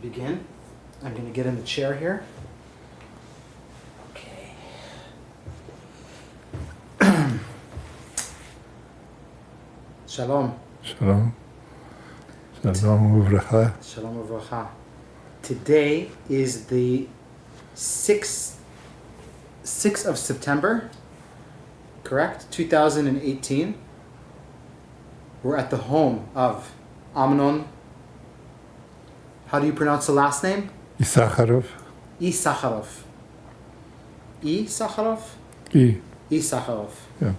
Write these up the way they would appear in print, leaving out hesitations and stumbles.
begin. I'm going to get in the chair here. Okay. Shalom. Shalom. Shalom uvracha. Shalom uvracha. Today is the 6th of September, correct? 2018. We're at the home of Amnon. How do you pronounce the last name? Isacharoff. Isacharoff. Isacharoff? Isacharoff. Yeah.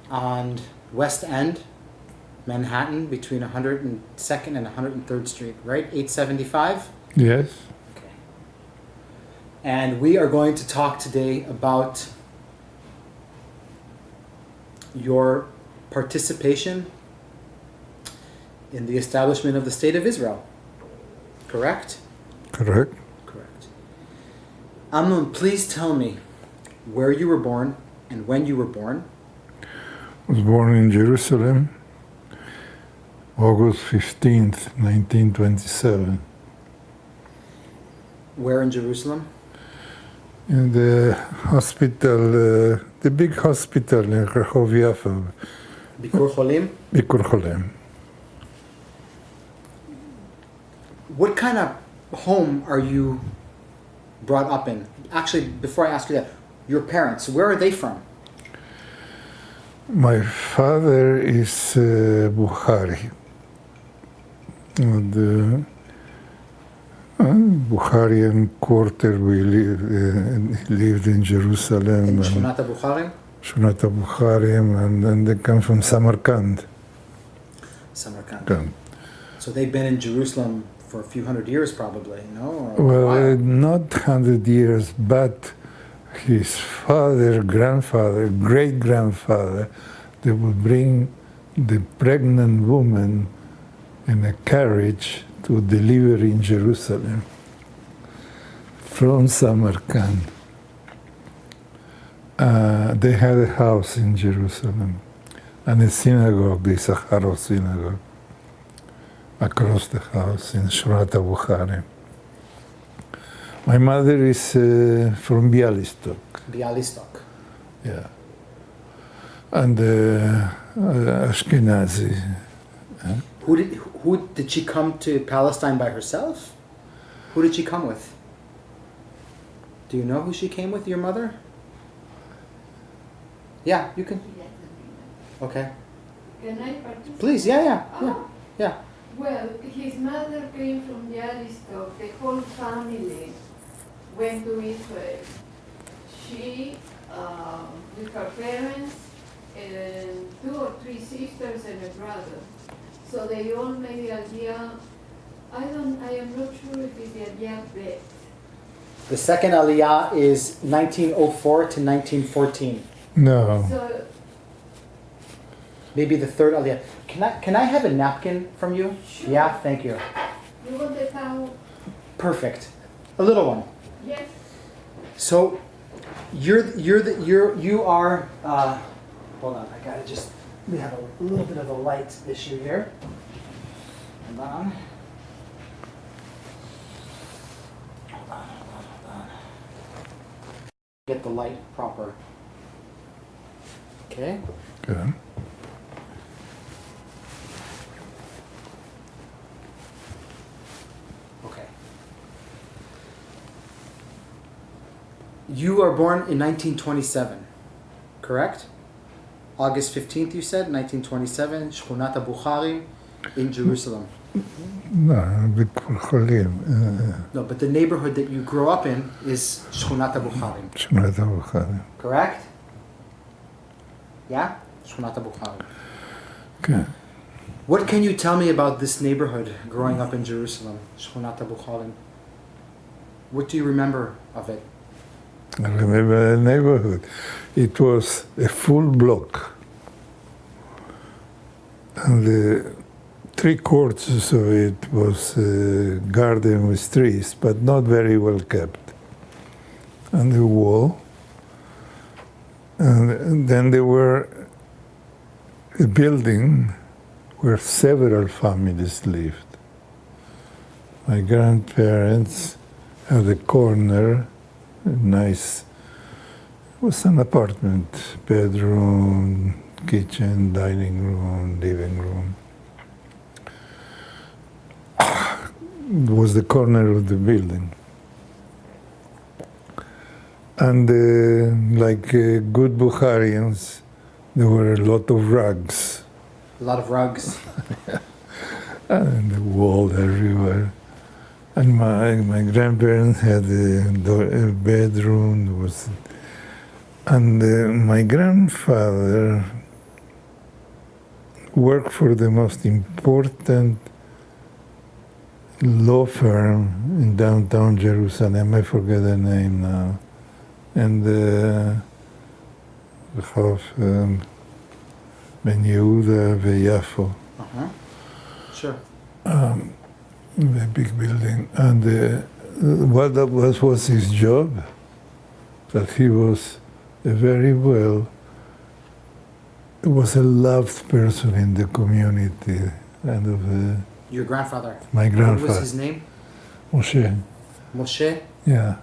On West End, Manhattan, between 102nd and 103rd Street, right? 875? Yes. Okay. And we are going to talk today about your participation in the establishment of the State of Israel. Correct? Correct. Correct. Amnon, please tell me where you were born and when you were born. I was born in Jerusalem, August 15th, 1927. Where in Jerusalem? In the hospital, the big hospital in Rehov Yafa, Bikur Cholim? Bikur Cholem. What kind of home are you brought up in? Actually, before I ask you that, your parents, where are they from? My father is Bukhari. And Bukharian quarter, we lived in Jerusalem. In Shkunat Bukharim? Shkunat Bukharim, and then they come from Samarkand. Samarkand. Okay. So they've been in Jerusalem for a few hundred years probably, no? Or Well, not 100 years, but his father, grandfather, great-grandfather, they would bring the pregnant woman in a carriage to deliver in Jerusalem from Samarkand. They had a house in Jerusalem and a synagogue, the Ischaroff synagogue, across the house in Shkunat Bukharim. My mother is from Bialystok. Bialystok. Yeah. And Ashkenazi. Who did she come to Palestine by herself? Who did she come with? Do you know who she came with, your mother? Yeah, you can. Okay. Can I participate? Please, yeah. Well, his mother came from Bialystok. The whole family went to Israel. She, with her parents, and 2 or 3 sisters and a brother. So they all made the idea. I am not sure if it's the idea bet. The second Aliyah is 1904 to 1914. No. So Maybe the third Aliyah. Can I have a napkin from you? Sure. Yeah, thank you. you want the towel? Perfect. A little one. Yes. So, you are. Hold on, we have a little bit of a light issue here. Hold on. Hold on. Get the light proper. Okay. Okay. Okay. You are born in 1927, correct? August 15th, you said, 1927, Shkunat Bukharim in Jerusalem. No, Bikur Cholim. No, but the neighborhood that you grew up in is Shkunat Bukharim, Shkunat Bukharim. correct? Yeah? Shkunat Bukharim. Okay. What can you tell me about this neighborhood growing up in Jerusalem, Shkunat Bukharim? What do you remember of it? I remember the neighborhood. It was a full block. And the 3/4 of it was a garden with trees, but not very well kept. And the wall. And then there were a building where several families lived. my grandparents had a corner, a nice, it was an apartment, bedroom, kitchen, dining room, living room. It was the corner of the building. And like good Bukharians, there were a lot of rugs. A lot of rugs. And the wall everywhere. And my grandparents had a bedroom. And my grandfather worked for the most important law firm in downtown Jerusalem. I forget the name now. And רחוב בן יהודה ויפו. Sure. The big building. And what was his job? That he was was a loved person in the community. Your grandfather? My grandfather. What was his name? Moshe. Moshe? Yeah.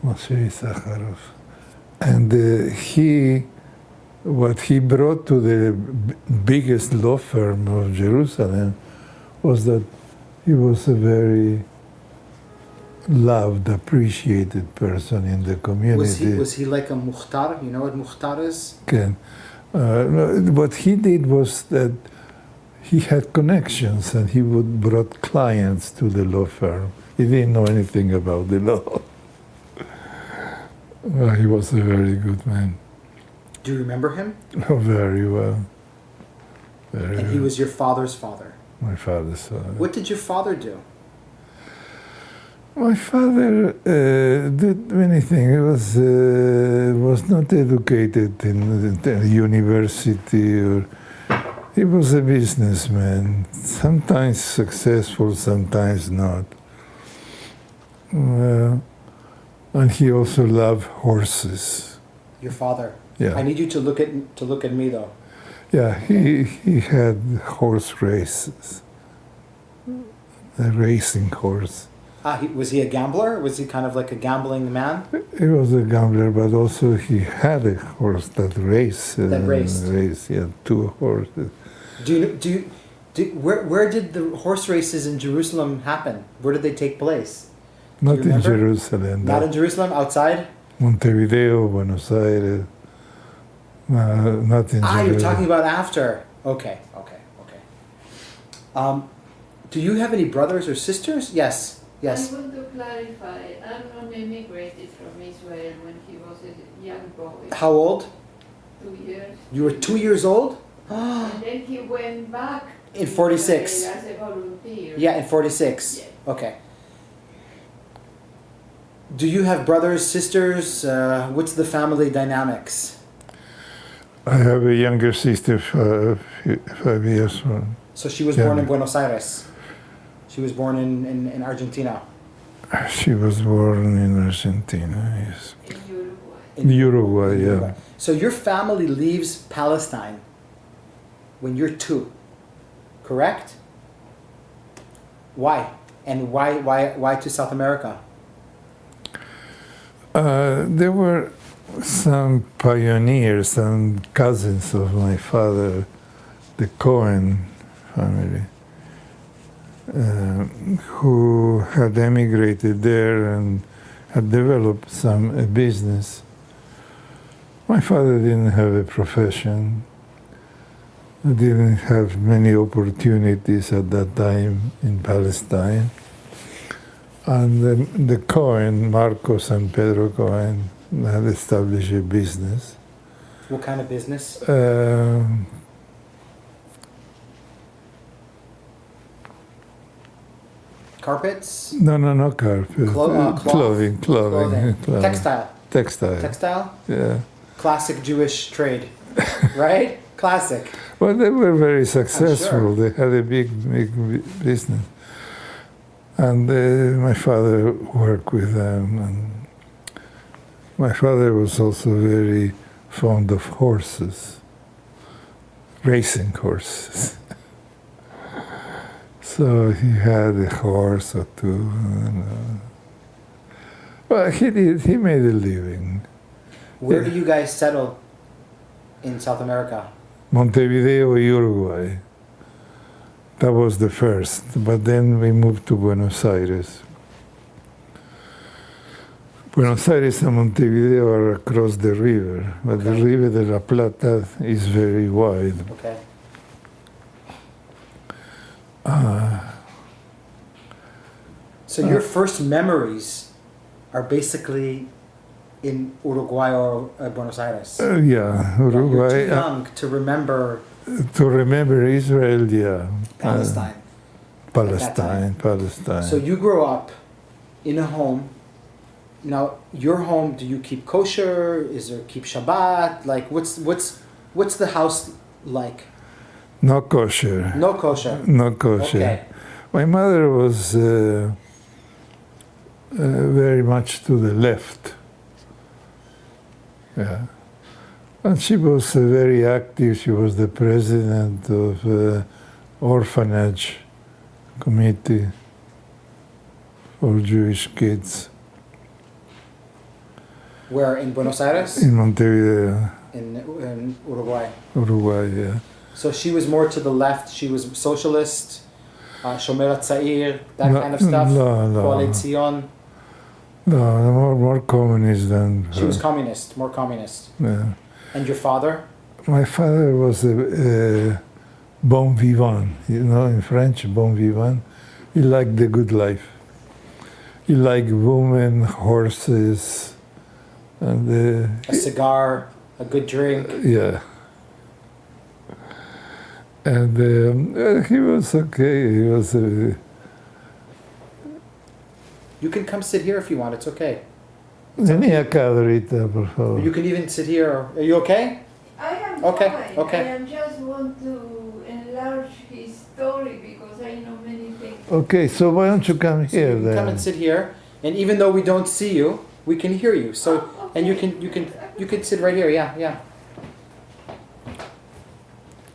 Moshe Isacharoff. And what he brought to the biggest law firm of Jerusalem was that he was a very loved, appreciated person in the community. Was he like a mukhtar? You know what mukhtar is? Ken. What he did was that he had connections and he brought clients to the law firm. He didn't know anything about the law. He was a very good man. Do you remember him? Oh, very well. And he was your father's father? My father's father. What did your father do? My father did many things. He was not educated in the university. He was a businessman, sometimes successful, sometimes not. And he also loved horses. Your father? Yeah. I need you to look at me though. Yeah, he had horse races. A racing horse. Was he a gambler? Was he kind of like a gambling man? He was a gambler, but also he had a horse that raced. That raced. He had 2 horses. Where did the horse races in Jerusalem happen? Where did they take place? Not in Jerusalem. Not in Jerusalem, outside? Montevideo, Buenos Aires. Not in Jerusalem. You're talking about after. Okay. Do you have any brothers or sisters? Yes. I want to clarify. Amnon emigrated from Israel when he was a young boy. How old? 2 years. You were 2 years old? And then he went back in 46. Israel as a volunteer. Yeah, in 46. Yes. Okay. Do you have brothers, sisters? What's the family dynamics? I have a younger sister, 5 years old. So she was born in Buenos Aires. She was born in Argentina. She was born in Argentina, yes. In Uruguay. Uruguay, yeah. So your family leaves Palestine when you're 2, correct? Why? And why to South America? There were some pioneers, some cousins of my father, the Cohen family, who had emigrated there and had developed a business. My father didn't have a profession, didn't have many opportunities at that time in Palestine. And the Cohen, Marcos and Pedro Cohen, had established a business. What kind of business? Carpets? No carpet. Clothing. Textile. Yeah. Classic Jewish trade, right? Classic. Well, they were very successful. Sure. They had a big business. And my father worked with them. And my father was also very fond of horses, racing horses. So he had a horse or two. Well, he made a living. Where do you guys settle in South America? Montevideo, Uruguay. That was the first, but then we moved to Buenos Aires. Buenos Aires and Montevideo are across the river, but the River de la Plata is very wide. Okay. So your first memories are basically in Uruguay or Buenos Aires? Yeah, You're Uruguay. too young to remember To remember Israel, yeah. Palestine. Palestine. So you grow up in a home. Now, your home, do you keep kosher? Is there keep Shabbat? Like, what's the house like? No kosher. No kosher. No kosher. Okay. My mother was very much to the left. Yeah. And she was very active. She was the president of orphanage committee for Jewish kids Where, in Buenos Aires? in Montevideo, In Uruguay. Uruguay. Yeah. So she was more to the left. She was socialist, Shomer Tzair, that kind of stuff. No. Coalición. No, more communist than her. She was communist, more communist. Yeah. And your father? My father was a bon vivant, you know, in French, bon vivant. He liked the good life. He liked women, horses, and A cigar, a good drink. yeah. And he was okay. He was. You can come sit here if you want. It's okay. Vení acá, Dorita, por favor. You can even sit here. Are you okay? I am Okay, fine. okay. I am just want to enlarge his story because I know many things. Okay, so why don't you come So here you can come and then? sit here, and even though we don't see you, we can hear you. So, Oh, and you okay. can sit right here. Yeah.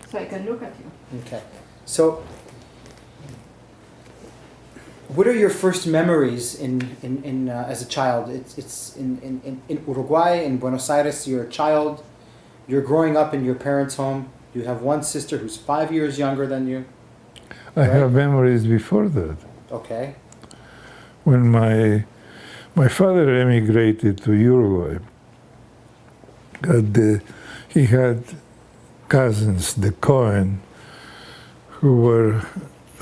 So I can look at you. Okay. So, what are your first memories in as a child? It's in Uruguay, in Buenos Aires. You're a child. You're growing up in your parents' home. You have one sister who's 5 years younger than you. I have memories before that. Okay. When my father emigrated to Uruguay, and he had cousins, the Cohen, who were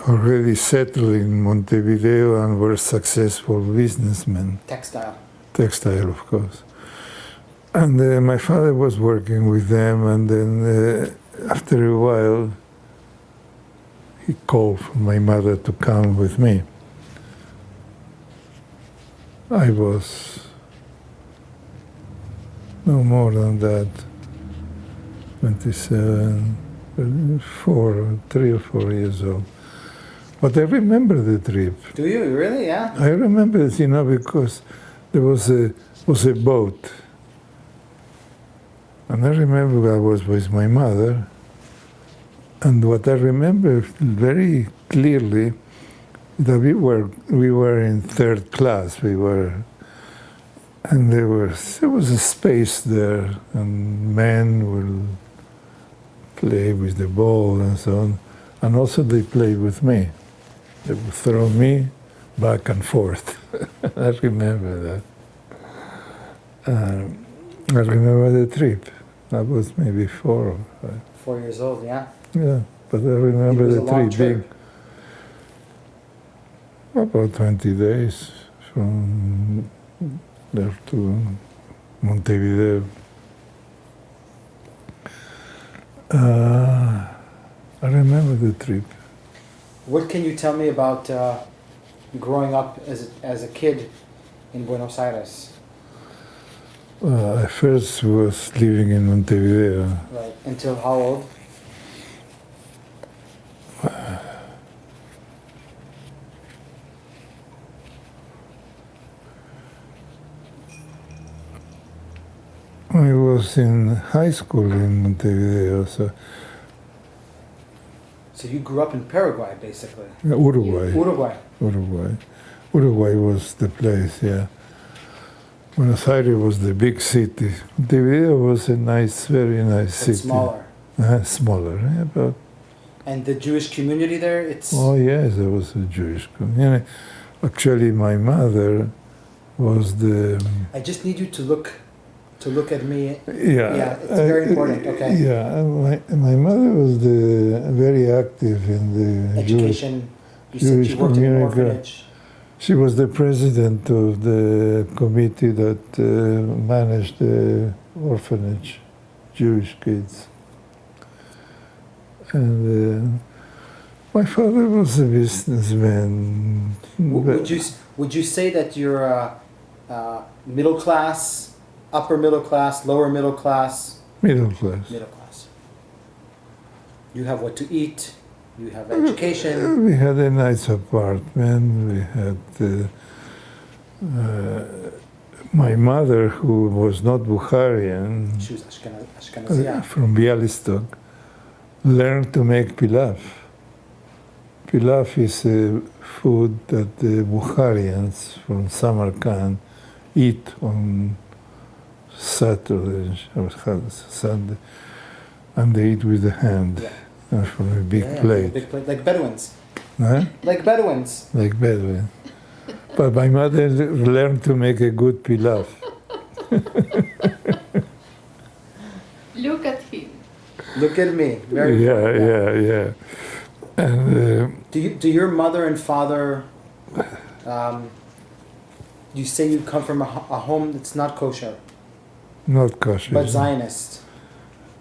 already settled in Montevideo and were successful businessmen, textile of course. And my father was working with them, and then after a while he called for my mother to come with me. I was no more than that, 27, 3 or 4 years old. But I remember the trip. Do you really? Yeah. I remember it, you know, because there was a boat. And I remember I was with my mother. And what I remember very clearly, that we were in third class. And there was a space there, and men would play with the ball and so on. And also they played with me. They would throw me back and forth. I remember that. I remember the trip. I was maybe 4 or 5. 4 years old. Yeah. Yeah, but I remember It was the a long trip trip. big. About 20 days from there to Montevideo. I remember the trip. What can you tell me about growing up as a kid in Buenos Aires? I first was living in Montevideo. Right. Until how old? I was in high school in Montevideo, so So you grew up in Paraguay, basically. Uruguay. Uruguay. Uruguay was the place, yeah. Buenos Aires was the big city. Montevideo was a nice, very nice But city. smaller. Smaller, yeah, but... And the Jewish community there, it's... Oh yes, there was a Jewish community. Actually, my mother was the... I just need you to look at me. Yeah, Yeah, it's very important, okay. Yeah, my mother was very active in the Education. You Jewish said you worked in an community. orphanage. She was the president of the committee that managed the orphanage, Jewish kids. And my father was a businessman. Would you say that you're middle class, upper middle class, lower middle class? Middle class. Middle class. You have what to eat. You have education. We had a nice apartment. We had my mother, who was not Bukharian, She was Ashkenazi. from Bialystok, learned to make pilaf. Pilaf is a food that the Bukharians from Samarkand eat on Saturday, Sunday, and they eat with the hand. From a big plate. Big plate, like Bedouins. Huh? Like Bedouins. Like Bedouin. But my mother learned to make a good pilaf. Look at him. Look at me. Very Yeah. And Do your mother and father? You say you come from a home that's not kosher, not kosher. but Zionist.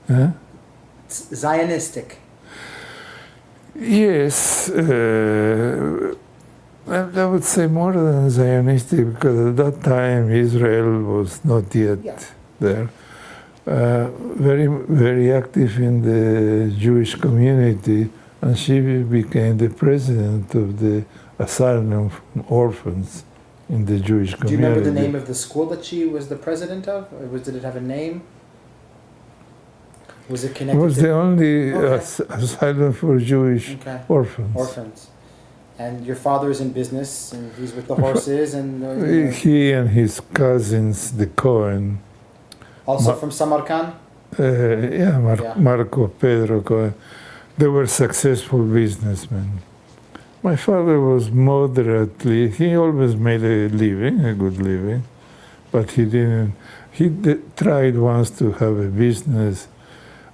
Huh? It's Zionistic. Yes, I would say more than Zionistic, because at that time Israel was not yet there. Very, very active in the Jewish community, and she became the president of the asylum for orphans in the Jewish community. Do you remember the name of the school that she was the president of? Or did it have a name? Was it It connected was to... the only asylum for Jewish orphans. Orphans. And your father is in business, and he's with the horses, and... He and his cousins, the Cohen. Also from Samarkand? Marco, Pedro Cohen. They were successful businessmen. My father was moderately, he always made a living, a good living, but he didn't, tried once to have a business,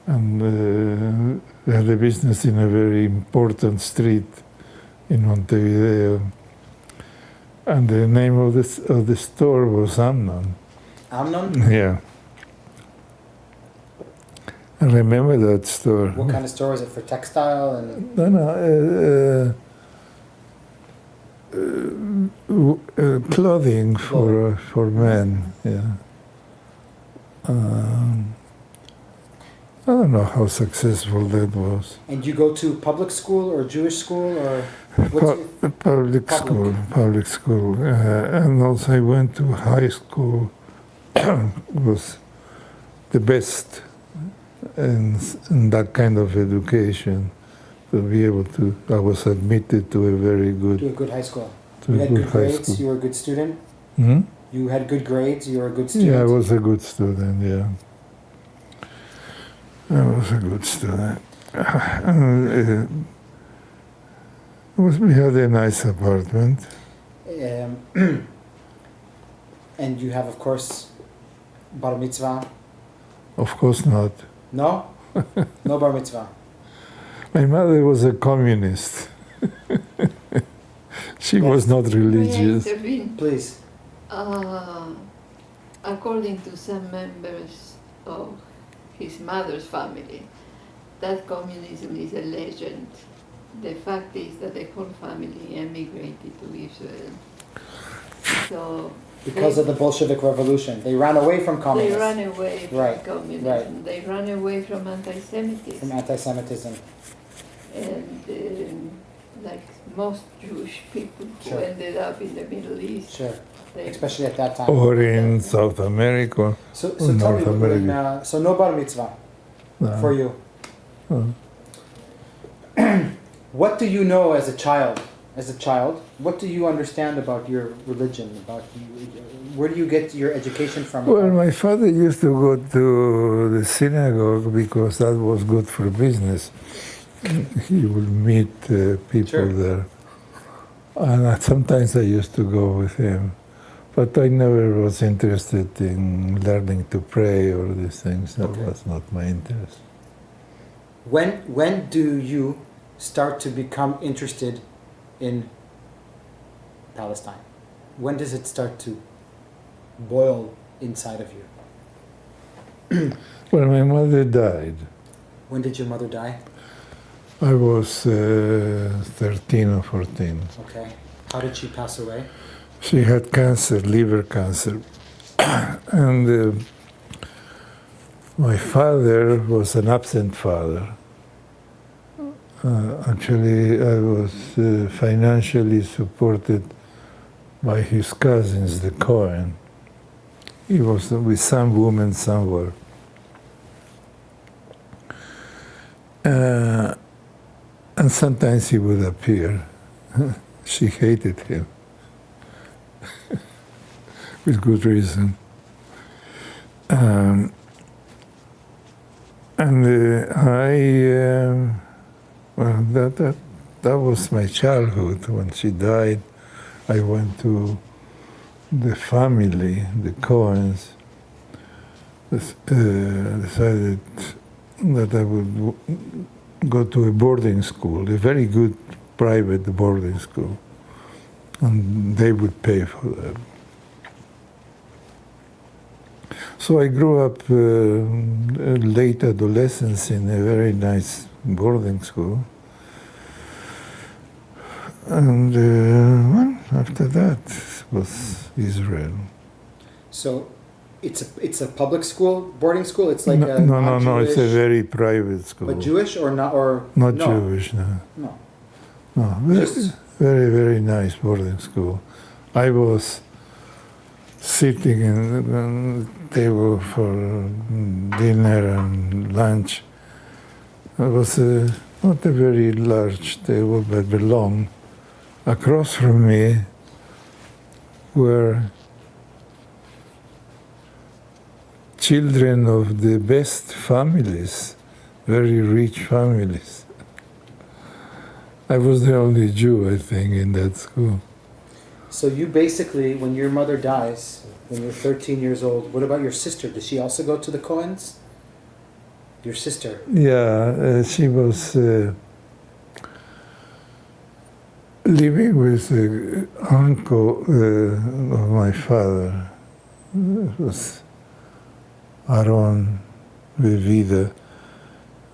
and had a business in a very important street in Montevideo. And the name of the store was Amnon. Amnon? Yeah. I remember that store. What kind of store was it? For textile and... Clothing for men, yeah. I don't know how successful that was. And you go to public school or Jewish school or... Public school. And also I went to high school. Was the best in that kind of education. To be able to, I was admitted to a very good... To a good high school. To You a had good good high grades, school. you were a good student? Hmm? You had good grades, you were a good student? Yeah, I was a good student, yeah. I was a good student. We had a nice apartment. And you have, of course, bar mitzvah? Of course not. No? No bar mitzvah? My mother was a communist. She was not religious. May I intervene? Please. According to some members of his mother's family, that communism is a legend. The fact is that the whole family emigrated to Israel. So Because of the Bolshevik Revolution. They ran away from communism. they ran away from communism. right. They ran away from anti-Semitism. From anti-Semitism. And like most Jewish people who Sure. ended up in the Middle East, Sure. they, Especially at that time. Or in South America. So in tell me, North America. so no bar mitzvah No. for you. Oh. What do you know as a child? As a child, what do you understand about your religion? Where do you get your education from? Well, my father used to go to the synagogue because that was good for business. He would meet people Sure. there. And sometimes I used to go with him. But I never was interested in learning to pray or these things. That was not my interest. When do you start to become interested in Palestine? When does it start to boil inside of you? Well, my mother died. When did your mother die? I was 13 or 14. Okay. How did she pass away? She had cancer, liver cancer. And my father was an absent father. Actually, I was financially supported by his cousins, the Cohen. He was with some woman somewhere. And sometimes he would appear. She hated him. With good reason. Well, that was my childhood. When she died, I went to the family, the Cohens, decided that I would go to a boarding school, a very good private boarding school, and they would pay for that. So I grew up late adolescence in a very nice boarding school. And well, after that was Israel. So it's a public school, boarding school? It's like No, a no, it's a non-Jewish- very private school. But Jewish or not? Or Not no. Jewish, no. No. No, very, Just- very, very nice boarding school. I was sitting in the table for dinner and lunch. It was not a very large table, but long. Across from me were children of the best families, very rich families. I was the only Jew, I think, in that school. So you basically, when your mother dies, when you're 13 years old, what about your sister? Does she also go to the Cohens? Your sister? Yeah, she was living with the uncle of my father. It was Aaron, Vivida,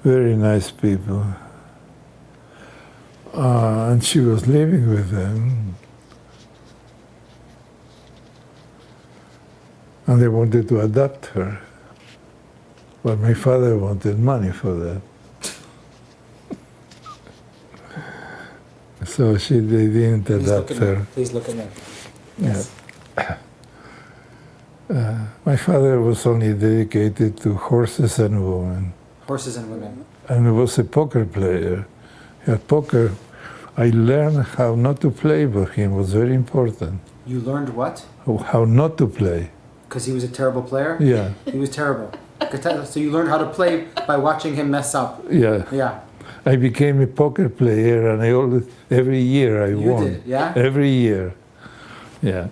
very nice people. And she was living with them. And they wanted to adopt her. But my father wanted money for that. So they didn't Please adopt look at me. her. Please look at me. Yeah. My father was only dedicated to horses and women. Horses and women. And he was a poker player. At poker, I learned how not to play for him. It was very important. You learned what? How not to play. Because he was a terrible player? Yeah, He was terrible. So you learned how to play by watching him mess up. yeah. Yeah. I became a poker player, and I always, every year I You won. did, yeah? Every year. Yeah.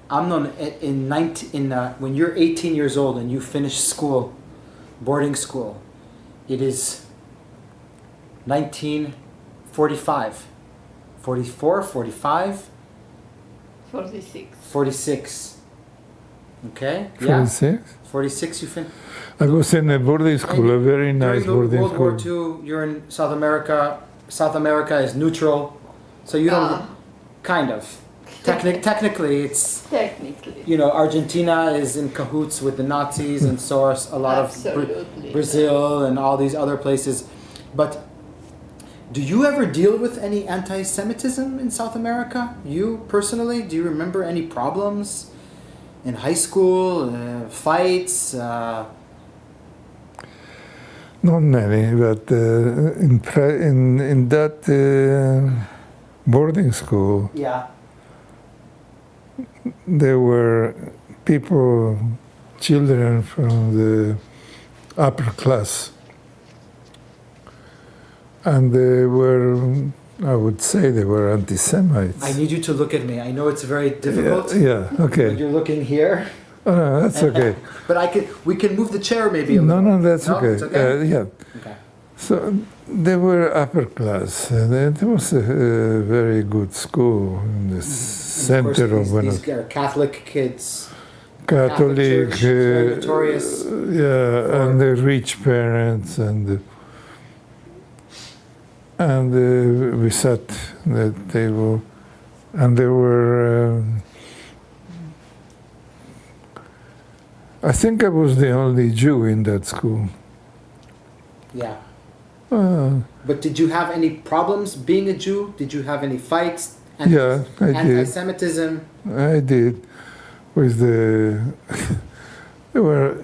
Amnon, when you're 18 years old and you finish school, boarding school, it is 1945. 44, 45, 46. 46. Okay? 46? 46 you finished. I was in a boarding school, a very nice During the boarding World War school. II, you're in South America. South America is neutral. So you don't, kind of. Technically, it's, Technically. you know, Argentina is in cahoots with the Nazis and so are a lot of Absolutely. Brazil and all these other places. But do you ever deal with any anti-Semitism in South America? You personally, do you remember any problems in high school, fights? Not many, but in that boarding school, Yeah. there were people, children from the upper class, and they were, I would say, they were anti-Semites. I need you to look at me. I know it's very difficult. Yeah, okay. But you're looking here. Oh, no, that's okay. But we can move the chair maybe a little. No, that's No, okay. it's okay? Yeah. Okay. So they were upper class. There was a very good school in the center of Buenos These are Catholic kids. Catholic, Church, very notorious yeah, and the rich parents, and we sat at the table, and there were. I think I was the only Jew in that school. Yeah. But did you have any problems being a Jew? Did you have any fights? Yeah, I did. Anti-Semitism? I did. With there were,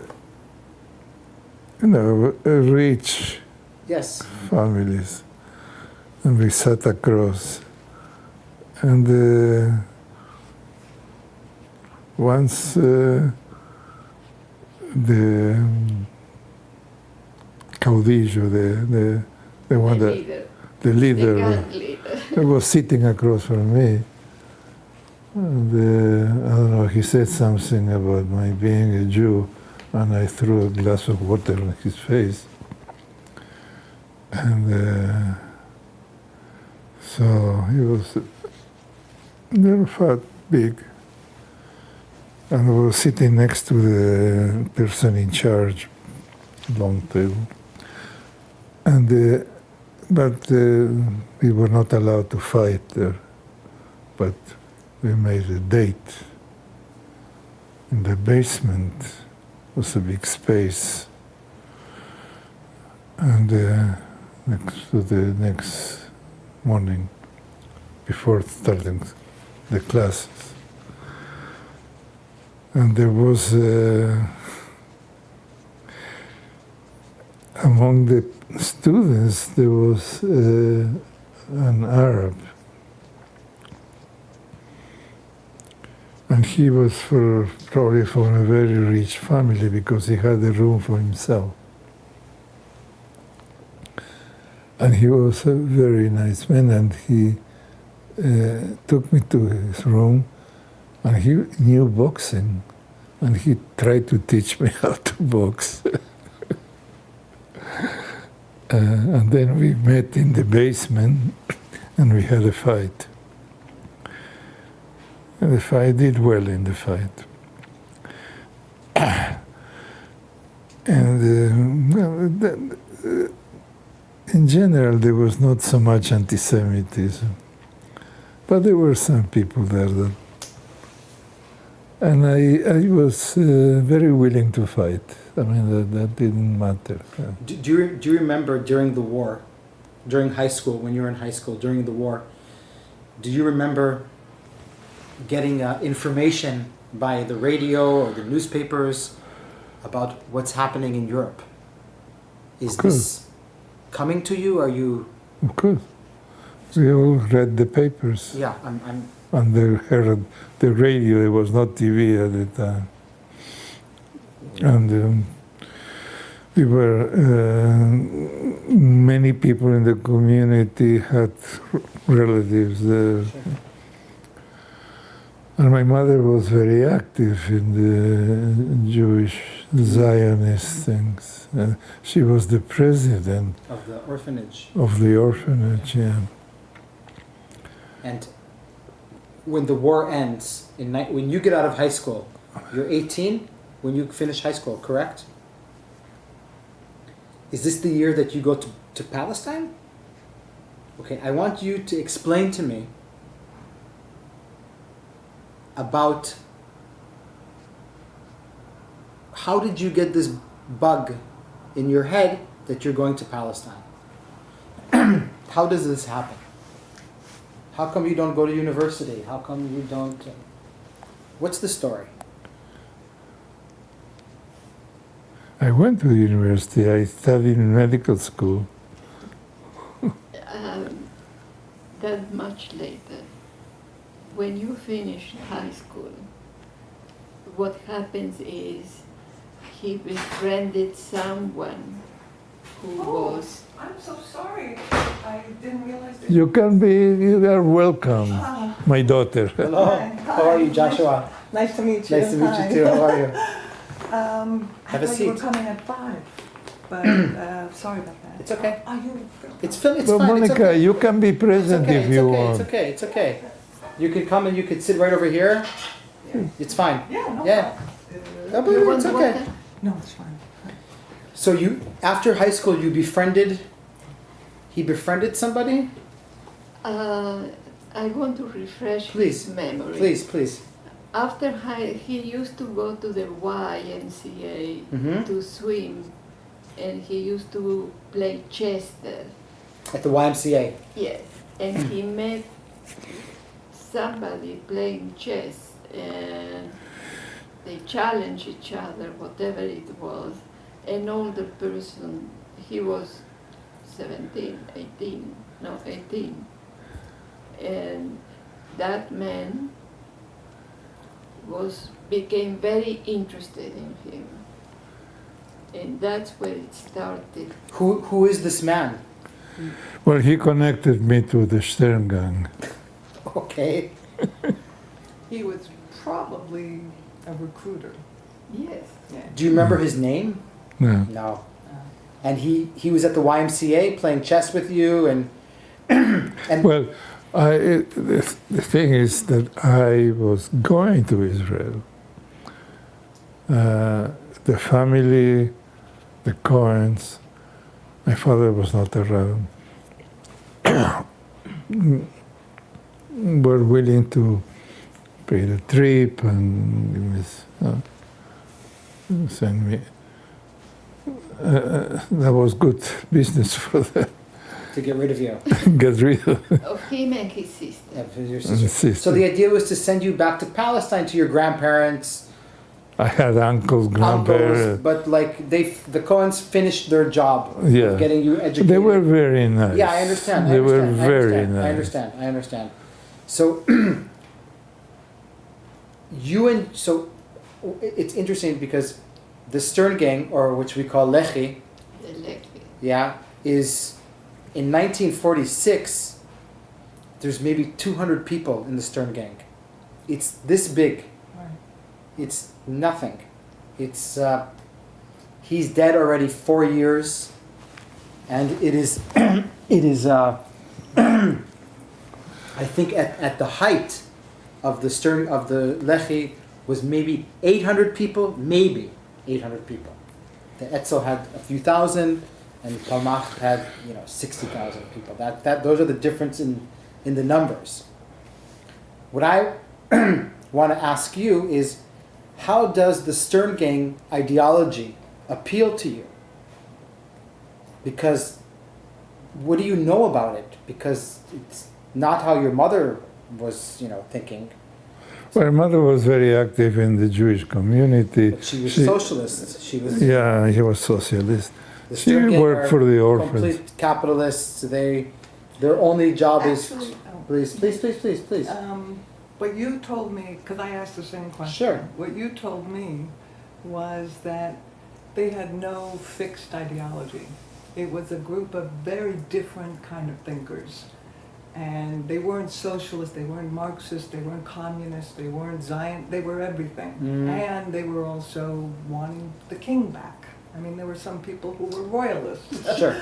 rich Yes. families, and we sat across. And once the caudillo, the one that the leader, gang leader. was sitting across from me. And I don't know, he said something about my being a Jew, and I threw a glass of water on his face. And so he was never felt big. And I was sitting next to the person in charge, long table. And but we were not allowed to fight there. But we made a date. In the basement was a big space. And the next morning, before starting the classes, and there was among the students there was an Arab, and he was probably from a very rich family because he had a room for himself. And he was a very nice man, and he took me to his room, and he knew boxing, and he tried to teach me how to box. And then we met in the basement, and we had a fight. And I did well in the fight. And in general, there was not so much anti-Semitism, but there were some people there that, and I was very willing to fight. I mean, that didn't matter. Do you remember during the war, during high school, when you were in high school, during the war, do you remember getting information by the radio or the newspapers about what's happening in Europe? Is this coming to you? Are you? Of course. We all read the papers. Yeah, And they heard the radio. It was not TV at the time. And we were, many people in the community had relatives there. Sure. And my mother was very active in the Jewish Zionist things. She was the president of the orphanage. of the orphanage, yeah. And when the war ends, when you get out of high school, you're 18 when you finish high school, correct? Is this the year that you go to Palestine? Okay, I want you to explain to me about how did you get this bug in your head that you're going to Palestine? How does this happen? How come you don't go to university? How come you don't... what's the story? I went to the university. I studied in medical school. That much later, when you finish high school, what happens is he befriended someone who was. I'm so sorry. I didn't realize that. You are welcome, my daughter. Hello. How are you, Joshua? Nice to meet you. Nice to meet you too. How are you? I Have a thought you were seat. coming at 5, but sorry about that. It's okay. Are you? It's Well, fine. It's Monica, okay. you can be present It's okay. if It's you okay. want. It's okay. It's okay. You could come and you could sit right over here. It's fine. Yeah, no Yeah. problem. No, but You it's want okay. water? No, it's fine. So you, after high school, you befriended. He befriended somebody. I want to refresh Please, his memory. Please. After he used to go to the YMCA Mhm. to swim, and he used to play chess there. At the YMCA. Yes, and he met somebody playing chess, and they challenged each other, whatever it was. An older person, he was 18, and that man became very interested in him, and that's where it started. Who is this man? Well, he connected me to the Stern Gang. Okay. He was probably a recruiter. Yes. Yeah. Do you remember his name? No. No. And he was at the YMCA playing chess with you and and Well, the thing is that I was going to Israel. The family, the Cohens, my father was not around, were willing to pay the trip and send me. That was good business for them. to get rid of you. Get rid of Of him and his sister. Yeah, for your the sister. sister. So the idea was to send you back to Palestine to your grandparents, I had uncles, grandparents. uncles, but like the Cohens finished their job Yeah. of getting you educated. They were very nice. Yeah, I understand. They were very nice. I understand. So it's interesting because the Stern Gang, or which we call Lehi, The Lehi. yeah, is in 1946. There's maybe 200 people in the Stern Gang. It's this big. Right. It's nothing. It's he's dead already 4 years, and it is it is. I think at the height of the Lehi was maybe 800 people, maybe 800 people. The Etzel had a few thousand, and Palmach had 60,000 people. Those are the difference in the numbers. What I want to ask you is, how does the Stern Gang ideology appeal to you? Because what do you know about it? Because it's not how your mother was, thinking. My mother was very active in the Jewish community. But she was socialist. She was. Yeah, he was socialist. The She Stern Gang worked are for the orphans. Complete capitalists. Their only job Actually, is. Please. what you told me, because I asked the same question. Sure. What you told me was that they had no fixed ideology. It was a group of very different kind of thinkers. And they weren't socialists, they weren't Marxists, they weren't communists, they weren't Zion, they were everything. And they were also wanting the king back. I mean, there were some people who were royalists. Sure.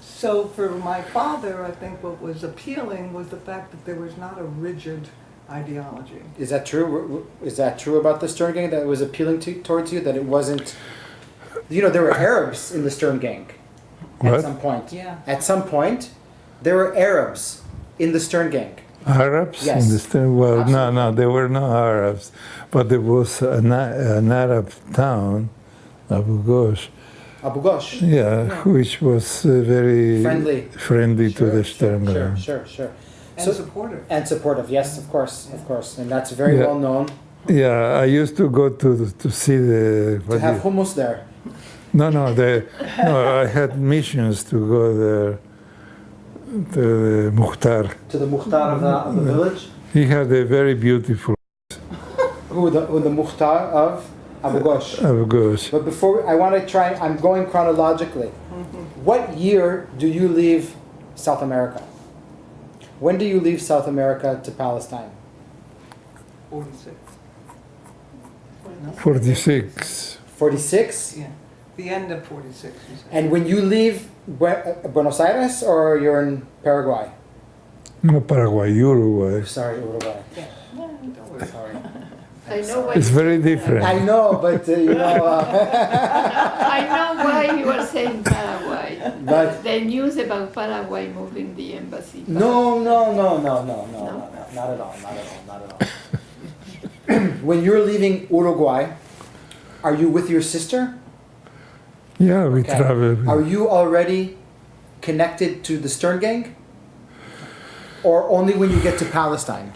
So for my father, I think what was appealing was the fact that there was not a rigid ideology. Is that true? Is that true about the Stern Gang? That it was appealing towards you? That it wasn't. There were Arabs in the Stern Gang. What? At some point. Yeah. At some point, there were Arabs in the Stern Gang. Arabs Yes. in the Stern? Well, Absolutely. no, there were no Arabs, but there was an Arab town, Abu Ghosh, Abu Ghosh. yeah, which was very Friendly. to the Stern Gang. Sure. And supportive. And supportive, yes, of course, and that's very Yeah. well known. Yeah, I used to go to see To have hummus there. No, I had missions to go there, to the Mukhtar. To the Mukhtar of the village? He had a very beautiful Who the Mukhtar of Abu Ghosh. Abu Ghosh. But before, I want to try, I'm going chronologically. What year do you leave South America? When do you leave South America to Palestine? 46. 46. 46? Yeah, the end of 46, you said. And when you leave Buenos Aires, or you're in Paraguay? No, Paraguay, Uruguay. Sorry, Uruguay. Yeah, no, don't worry. Sorry. I know why. It's very different. I know, but you know. I know why you were saying Paraguay. But The news about Paraguay moving the embassy. no, not at all. When you're leaving Uruguay, are you with your sister? Yeah, we Okay. traveled. Are you already connected to the Stern Gang? Or only when you get to Palestine?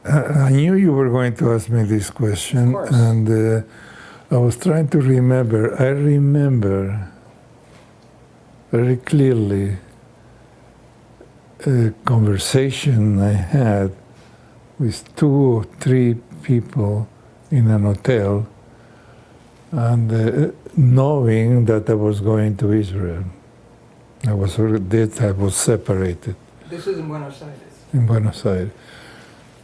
I knew you were going to ask me this question, Of course. and I was trying to remember. I remember very clearly a conversation I had with 2 or 3 people in an hotel, and knowing that I was going to Israel. I was separated This is in Buenos Aires. in Buenos Aires.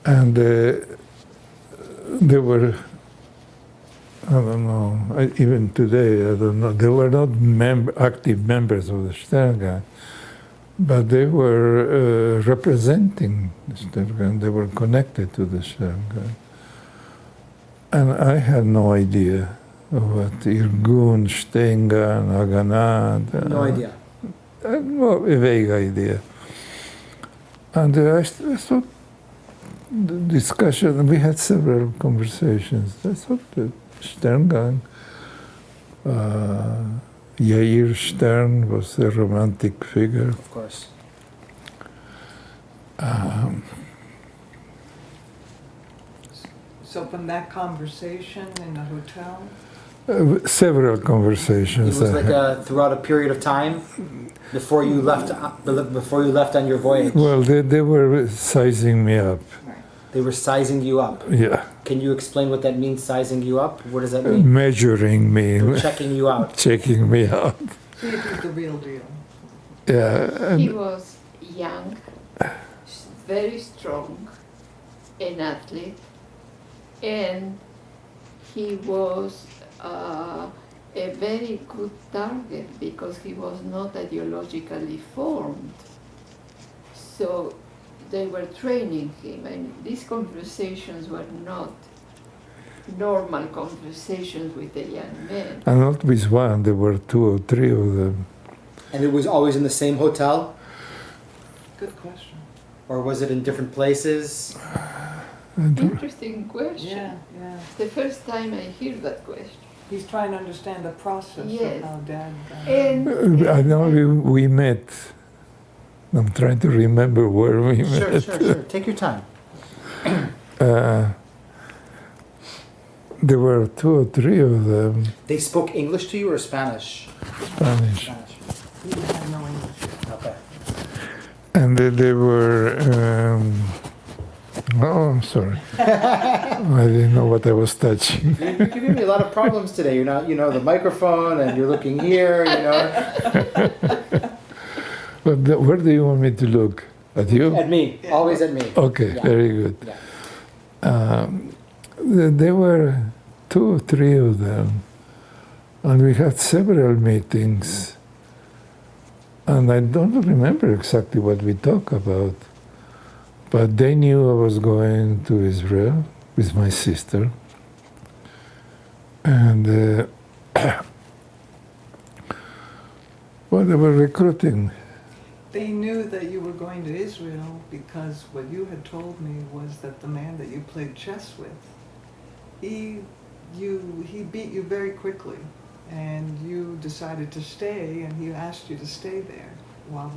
And they were, I don't know, even today, I don't know, they were not active members of the Stern Gang, but they were representing the Stern Gang. They were connected to the Stern Gang. And I had no idea what Irgun, Stern Gang, Haganah. No idea. Well, a vague idea. And I thought, the discussion, we had several conversations. I thought that Stern Gang, Yair Stern was a romantic figure. Of course. So from that conversation in the hotel, Several It conversations. was like throughout a period of time before you left on your voyage. Well, they were sizing me up. They were sizing you up. Yeah, Can you explain what that means, sizing you up? What does that mean? measuring me, They were checking you out. checking me out. see if he's the real deal. Yeah, He and was young, very strong, an athlete, and he was a very good target because he was not ideologically formed. So they were training him, and these conversations were not normal conversations with a young man. and not with one, there were 2 or 3 of them. And it was always in the same hotel? Good question. Or was it in different places? Interesting question. Yeah. It's the first time I hear that question. He's trying to understand the process Yes. of how Dad. And I know we met. I'm trying to remember where we met. Sure. Take your time. There were 2 or 3 of them, They spoke English to you or Spanish? Spanish. He had no English. Okay. And they were, oh, I'm sorry. I didn't know what I was touching. You're giving me a lot of problems today. You're not, the microphone, and you're looking here, But where do you want me to look? At you? At me, always at me. Okay, Yeah. very good. Yeah. There were 2 or 3 of them, and we had several meetings. And I don't remember exactly what we talked about, but they knew I was going to Israel with my sister. And well, they were recruiting. They knew that you were going to Israel because what you had told me was that the man that you played chess with, he beat you very quickly, and you decided to stay, and he asked you to stay there while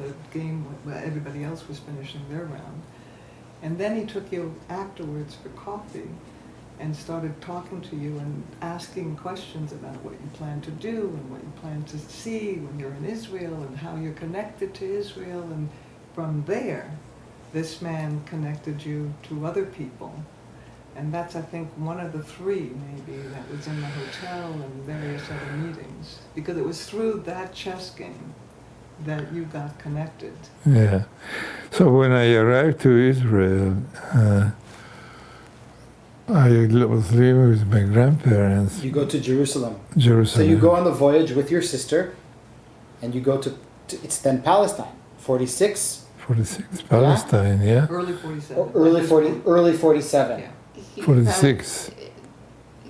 everybody else was finishing their round. And then he took you afterwards for coffee, and started talking to you and asking questions about what you plan to do and what you plan to see when you're in Israel and how you're connected to Israel. And from there, this man connected you to other people. And that's, I think, one of the three, maybe, that was in the hotel and various other meetings. Because it was through that chess game that you got connected. Yeah. So when I arrived to Israel, I was living with my grandparents. You go to Jerusalem. Jerusalem. So you go on the voyage with your sister, and you go to it's then Palestine, 46. 46, Palestine, yeah. Early 47. Early 47. Yeah. He 46.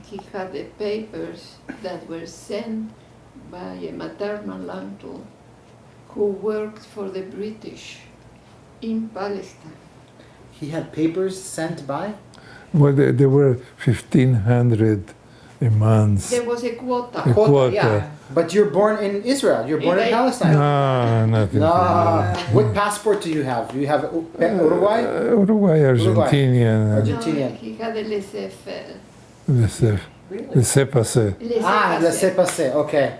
He had the papers that were sent by a maternal uncle who worked for the British in Palestine. He had papers sent by? Well, there were 1,500 imams. There was a quota. A quota. Yeah. But you're born in Israel. You're born in Palestine. No, nothing. No. What passport do you have? Do you have Uruguay? Uruguay, Argentinian. Argentinian. No, he had a laissez-faire. Laissez-passer. Laissez-passer. Okay.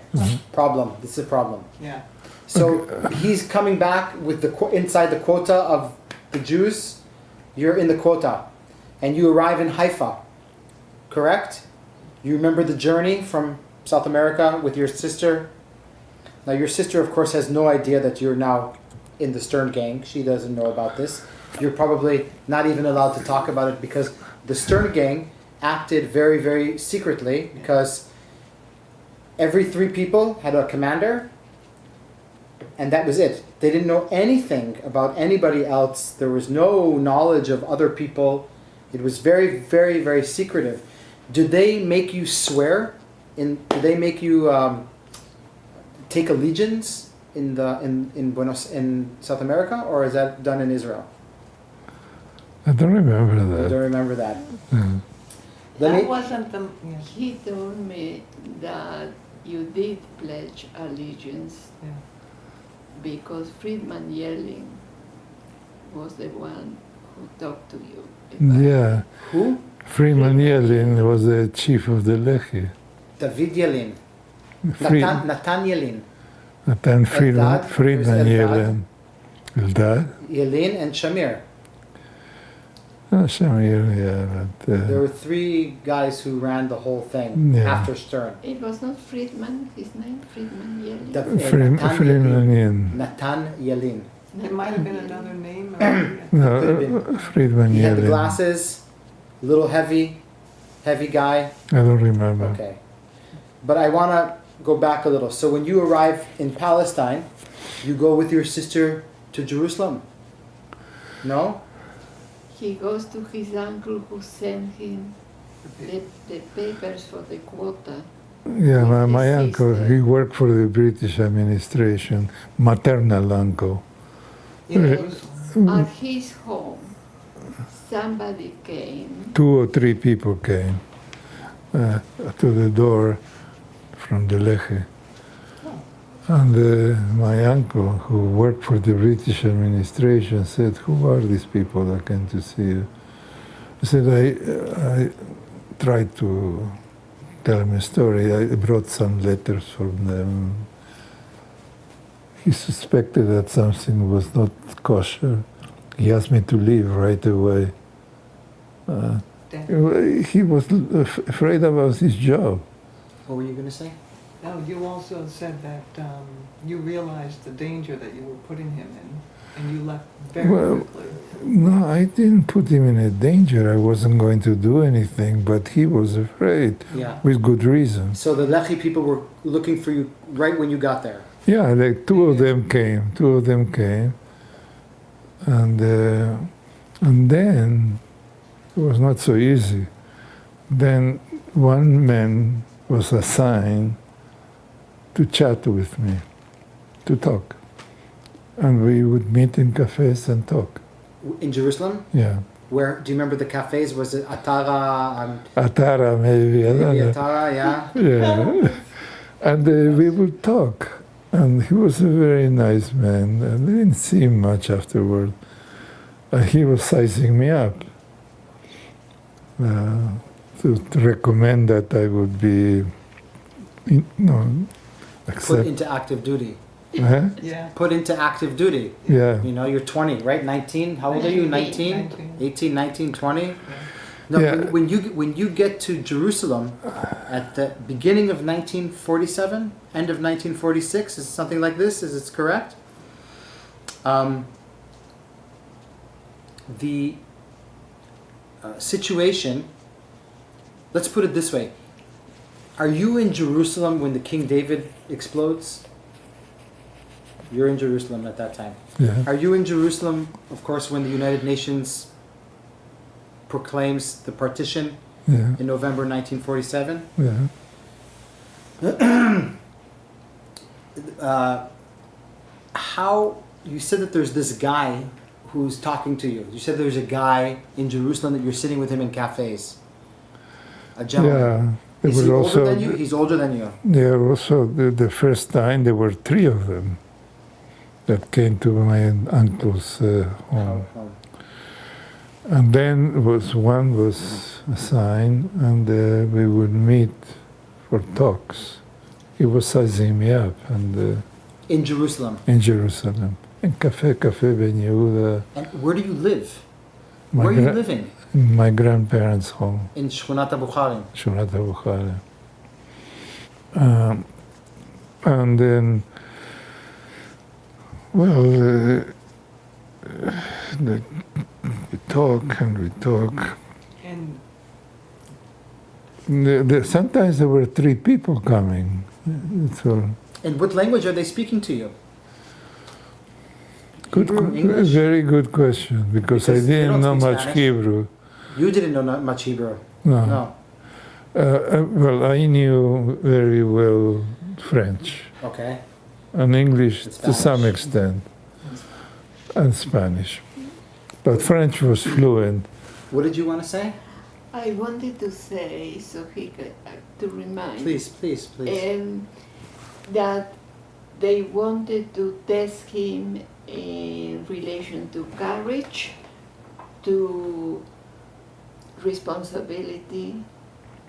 Problem. This is a problem. Yeah. So he's coming back with the inside the quota of the Jews. You're in the quota, and you arrive in Haifa. Correct? You remember the journey from South America with your sister? Now your sister, of course, has no idea that you're now in the Stern gang. She doesn't know about this. You're probably not even allowed to talk about it because the Stern gang acted very, very secretly because every 3 people had a commander, and that was it. They didn't know anything about anybody else. There was no knowledge of other people. It was very, very, very secretive. Did they make you swear? Did they make you take allegiance in South America, or is that done in Israel? I don't remember I that. don't remember that. Mm. That wasn't the... Yeah. He told me that you did pledge allegiance Yeah. because Friedman Yerling was the one who talked to you. Yeah. Who? Freeman Yelin was the chief of the Lehi. David Yelin. Free- Natan Yelin. Natan Friedman, Eldad, Friedman there's Yelin. Eldad? Yelin and Shamir. Oh, Shamir, yeah. But, There were 3 guys who ran the whole thing Yeah. after Stern. It was not Friedman, his name, Friedman Yerling. Freeman Yelin. Natan Yelin. It might have been another name. No, Could have Friedman He had the Yelin. glasses, little heavy guy. I don't remember. Okay. But I want to go back a little. So when you arrive in Palestine, you go with your sister to Jerusalem? No? He goes to his uncle who sent him the papers for the quota. Yeah, With my his uncle, sister. he worked for the British administration, maternal uncle. At his home, somebody came. 2 or 3 people came to the door from the Lehi. And my uncle, who worked for the British administration, said, "Who are these people that came to see you?" I said, I tried to tell him a story. I brought some letters from them. He suspected that something was not kosher. He asked me to leave right away. He was afraid about his job. What were you going to say? No, you also said that you realized the danger that you were putting him in, and you left very quickly. No, I didn't put him in a danger. I wasn't going to do anything, but he was afraid, Yeah. with good reason. So the Lehi people were looking for you right when you got there. Yeah, like 2 of them came. 2 of them came, and then it was not so easy. Then one man was assigned to chat with me, to talk, and we would meet in cafes and talk. In Jerusalem? Yeah, Where, do you remember the cafes? Was it Atara? Atara maybe. I don't Maybe know. Atara, yeah. Yeah, and we would talk, and he was a very nice man. And I didn't see him much afterward. He was sizing me up. to recommend that I would be, Put accept. into active duty. Huh? Yeah. Put into active duty. Yeah. You know, you're 20, right? 19. How old are you? 19? 18, 19, 20? No, Yeah. when you get to Jerusalem at the beginning of 1947, end of 1946, is something like this? Is it correct? The situation, let's put it this way. Are you in Jerusalem when the King David explodes? You're in Jerusalem at that time. Yeah. Are you in Jerusalem, of course, when the United Nations proclaims the partition Yeah. in November 1947? Yeah. How, you said that there's this guy who's talking to you. You said there's a guy in Jerusalem that you're sitting with him in cafes. A gentleman. Yeah. There Is was he also older than you? He's older than you. there also the first time there were 3 of them that came to my uncle's home. Oh. And then one was assigned, and we would meet for talks. He was sizing me up, and In Jerusalem. in Jerusalem, in Cafe Ben Yehuda, And where do you live? my, Where are you gra- living? in my grandparents' home, In Shkunat Bukharin. Shurat Bukhara. And then, well, we talk and we talk. And Sometimes there were 3 people coming. That's all. And what language are they speaking to you? Good, Hebrew, English? very good question, because I Because they didn't don't know speak much Spanish. Hebrew. You didn't know not much Hebrew. No. No. Well, I knew very well French Okay. and English And to some Spanish. extent, and Spanish. But French was fluent. What did you want to say? I wanted to say, so he could, to remind. Please. That they wanted to test him in relation to courage, to responsibility,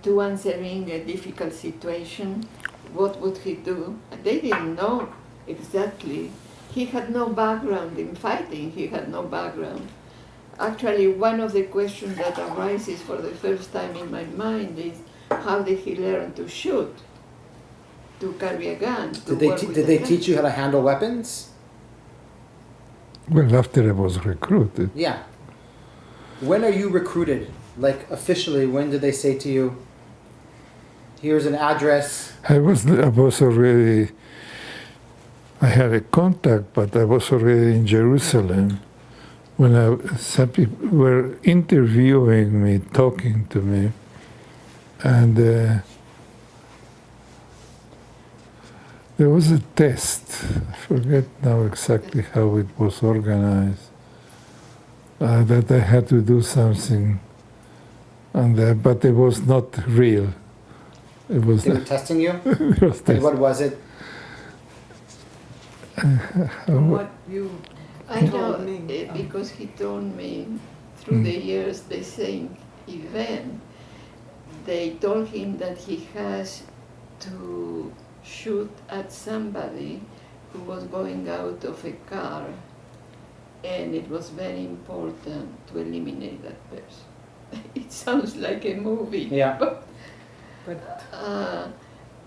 to answering a difficult situation. What would he do? They didn't know exactly. He had no background in fighting. He had no background. Actually, one of the questions that arises for the first time in my mind is, how did he learn to shoot? To carry a gun? Did they teach you how to handle weapons? Well, after I was recruited, Yeah. When are you recruited? Like officially, when did they say to you, here's an address? I was already, I had a contact, but I was already in Jerusalem when some people were interviewing me, talking to me, and there was a test. I forget now exactly how it was organized. That I had to do something, and but it was not real. It was. They were testing you? it was And what was it? from what you I know, told me, because he told me through the years the same event. They told him that he has to shoot at somebody who was going out of a car, and it was very important to eliminate that person. It sounds like a movie. Yeah. but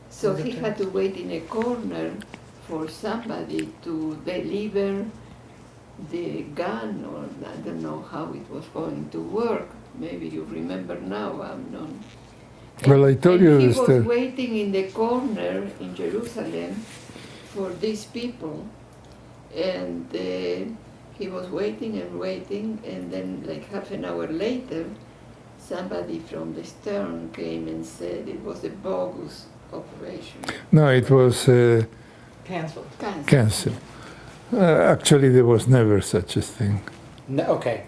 So he had to wait in a corner for somebody to deliver the gun, or I don't know how it was going to work. Maybe you remember now, Amnon. Well, I told you he this. was waiting in the corner in Jerusalem for these people, and he was waiting and waiting, and then like half an hour later, somebody from the stern came and said it was a bogus operation. No, it was canceled. canceled. Actually, there was never such a thing. No, okay.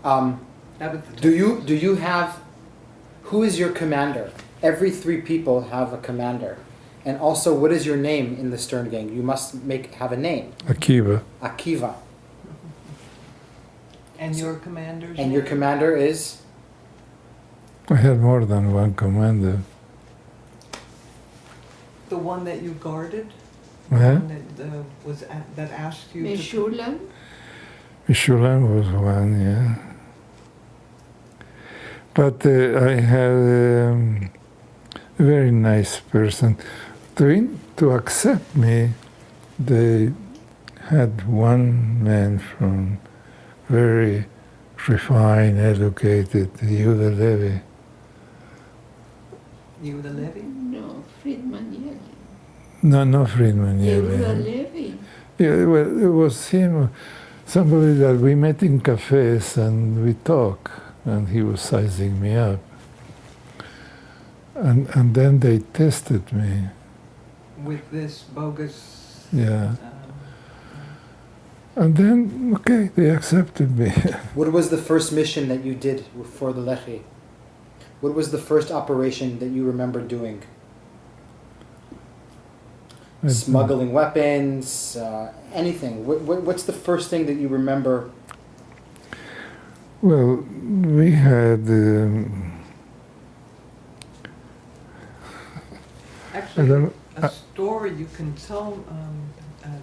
That was the Do you have, who is your commander? Every 3 people have a commander. And also, what is your name in the Stern Gang? You must have a name. Akiva. Akiva. And your commander's And your name? commander is? I had more than one commander. The one that you guarded? Huh? One that asked you to... Meshulam? Shulam was one, yeah. But I had a very nice person. To accept me, they had one man from very refined, educated, Yehuda Levi. Yehuda Levi? No, Friedman Yeli. No Friedman Yehuda Yeli. Levi. Yeah, well, it was him, somebody that we met in cafes and we talked, and he was sizing me up. And then they tested me. With this bogus... Yeah. And then, okay, they accepted me. What was the first mission that you did for the Lehi? What was the first operation that you remember doing? Smuggling weapons, anything. What's the first thing that you remember? Well, we had... Actually, a story you can tell,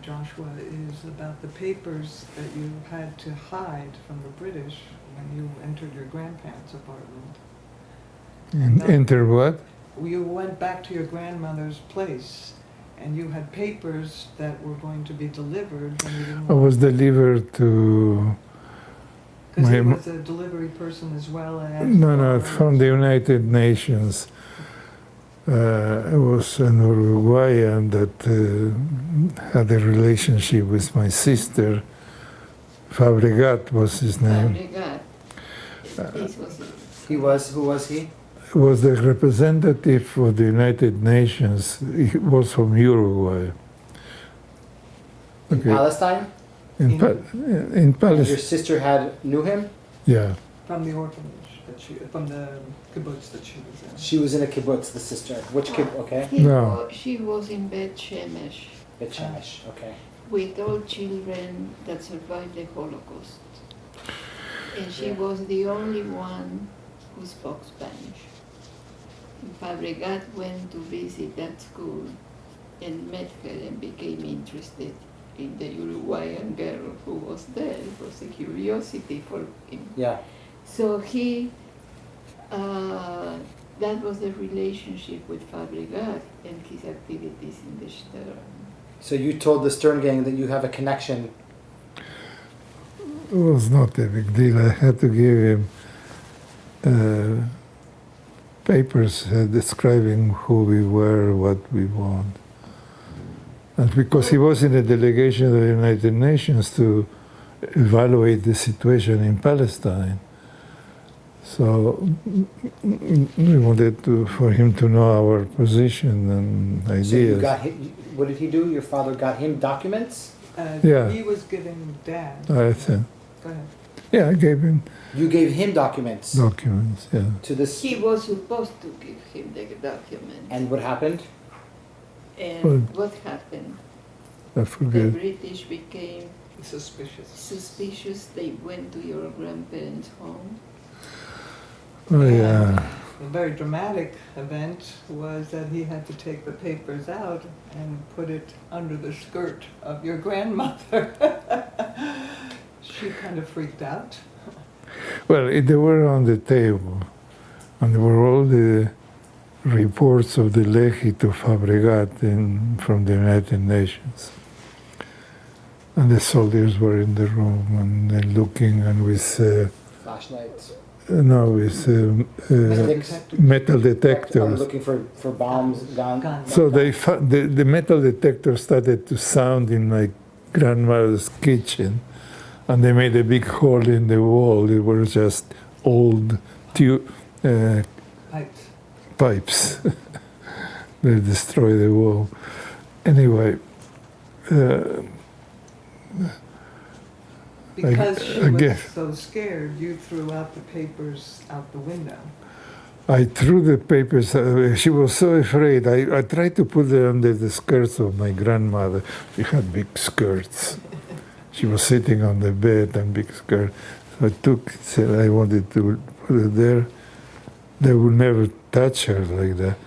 Joshua, is about the papers that you had to hide from the British when you entered your grandparents' apartment. Enter what? You went back to your grandmother's place, and you had papers that were going to be delivered. And you didn't I was delivered to... Because he my- was a delivery person as well as... No, from the United Nations. I was an Uruguayan that had a relationship with my sister. Fabregat was his name. Fabregat. This was it. He was, who was he? Was the representative of the United Nations. He was from Uruguay. In Palestine? In And your Palestine. sister knew him? Yeah. From the orphanage, from the kibbutz that she was in. She was in a kibbutz, the sister. Which kibbutz? Okay. No. She was in Bet Shemesh Bet Shemesh. Okay. with all children that survived the Holocaust. And she was the only one who spoke Spanish. And Fabregat went to visit that school and met her and became interested in the Uruguayan girl who was there. It was a curiosity for him. Yeah. So that was the relationship with Fabregat and his activities in the Stern. So you told the Stern Gang that you have a connection. It was not a big deal. I had to give him papers describing who we were, what we want. And because he was in a delegation of the United Nations to evaluate the situation in Palestine. So we wanted for him to know our position and ideas. So you got what did he do? Your father got him documents? Yeah. He was giving Dad. I said, Go ahead. yeah, I gave him You gave him documents documents, yeah. to this. He was supposed to give him the document. And what happened? And Well, what happened? I The forget. British became suspicious. They went to your grandparents' home. Oh, yeah. A very dramatic event was that he had to take the papers out and put it under the skirt of your grandmother. She kind of freaked out. Well, they were on the table, and there were all the reports of the Lehi to Fabregat from the United Nations. And the soldiers were in the room and they're looking, and with Flashlights. metal detectors. Looking for bombs, guns. So the metal detector started to sound in my grandmother's kitchen, and they made a big hole in the wall. It was just old pipes. They destroyed the wall. Anyway, Because she was guess. so scared, you threw out the papers out the window. I threw the papers. She was so afraid. I tried to put them under the skirts of my grandmother. She had big skirts. She was sitting on the bed and big skirt. So I said I wanted to put it there. they would never touch her like that.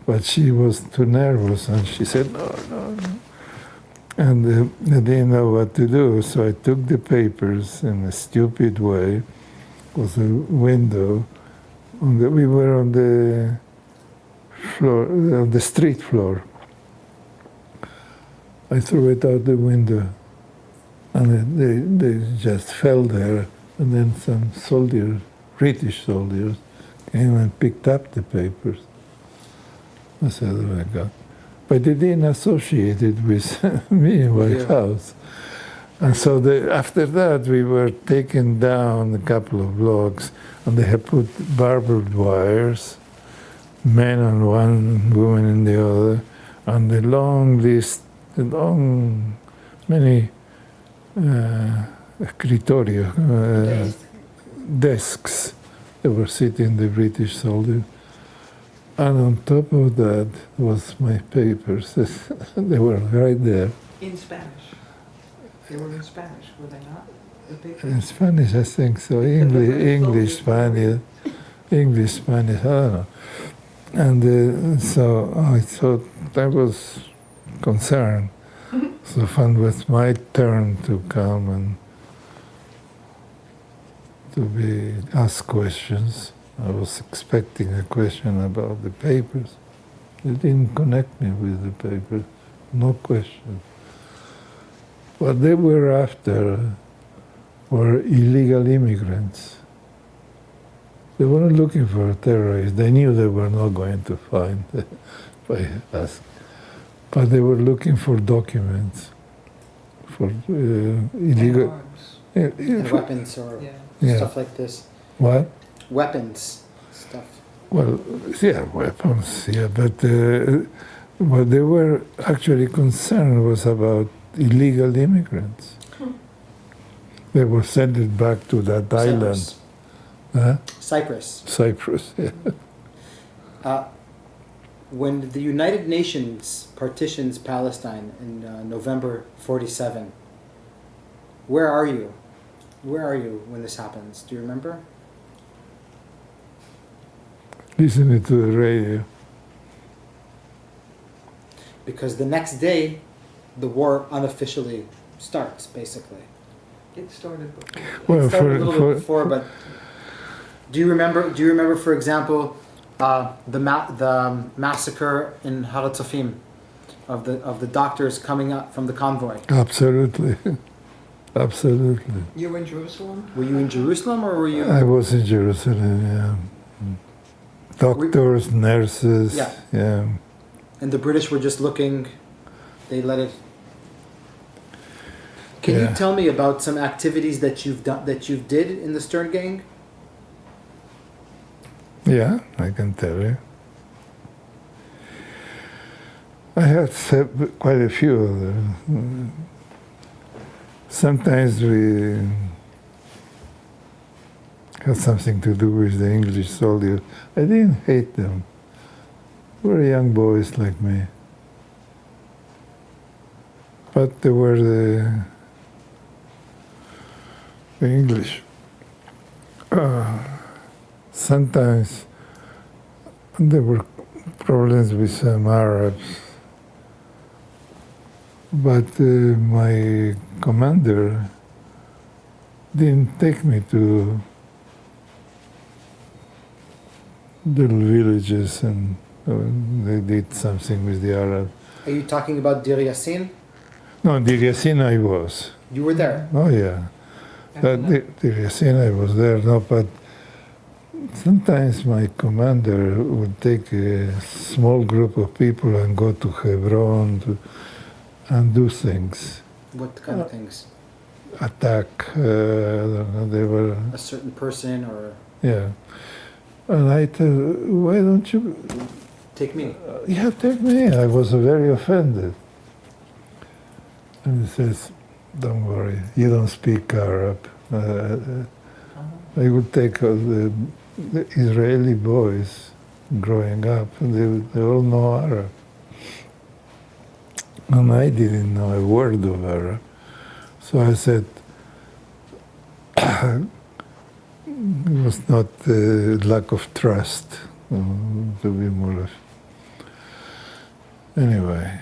But she was too nervous, and she said, no, no, no. And I didn't know what to do, so I took the papers in a stupid way. It was a window. We were on the floor, on the street floor. I threw it out the window, and they just fell there. And then some soldiers, British soldiers, came and picked up the papers. I said, oh my God. But they didn't associate it with me in White House. And so after that, we were taken down a couple of blocks, and they had put barbed wires, men on one, women in the other, and the long list, many escritorios, desks. They were sitting, the British soldiers. And on top of that was my papers. They were right there. In Spanish. They were in Spanish, were they not? The papers? In Spanish, I think so. English, Spanish, I don't know. And so I thought I was concerned. So it was my turn to come and to be asked questions. I was expecting a question about the papers. They didn't connect me with the papers. No question. What they were after were illegal immigrants. They weren't looking for terrorists. They knew they were not going to find by us. But they were looking for documents, for illegal... And weapons or stuff like this. What? Weapons stuff. Well, yeah, weapons, yeah, but what they were actually concerned was about illegal immigrants. They were sent back to that island. Cyprus. Cyprus, yeah. When the United Nations partitions Palestine in November 47, where are you? Where are you when this happens? Do you remember? Listening to the radio. Because the next day, the war unofficially starts, basically. It started before. Well, It started a little bit before, but do you remember, for example, the massacre in Haratzofim of the doctors coming up from the convoy? Absolutely. Absolutely. You were in Jerusalem? Were you in Jerusalem or were you? I was in Jerusalem, yeah. Doctors, nurses, yeah. And the British were just looking, they let it. Can you tell me about some activities that you've done, that you did in the Stern Gang? Yeah, I can tell you. I had quite a few of them. Sometimes we had something to do with the English soldiers. I didn't hate them. They were young boys like me. But they were the English. Sometimes there were problems with some Arabs. But my commander didn't take me to little villages, and they did something with the Arabs. Are you talking about Dir Yassin? No, Dir Yassin I was. You were there? Oh, yeah. Dir Yassin I was there, no, but sometimes my commander would take a small group of people and go to Hebron and do things. What kind of things? Attack, I don't know, they were... A certain person or... Yeah. And I tell, why don't you... Take me. Yeah, take me. I was very offended. And he says, don't worry, you don't speak Arab. I would take the Israeli boys growing up, and they all know Arab. And I didn't know a word of Arab. So I said, It was not lack of trust, to be more of. Anyway,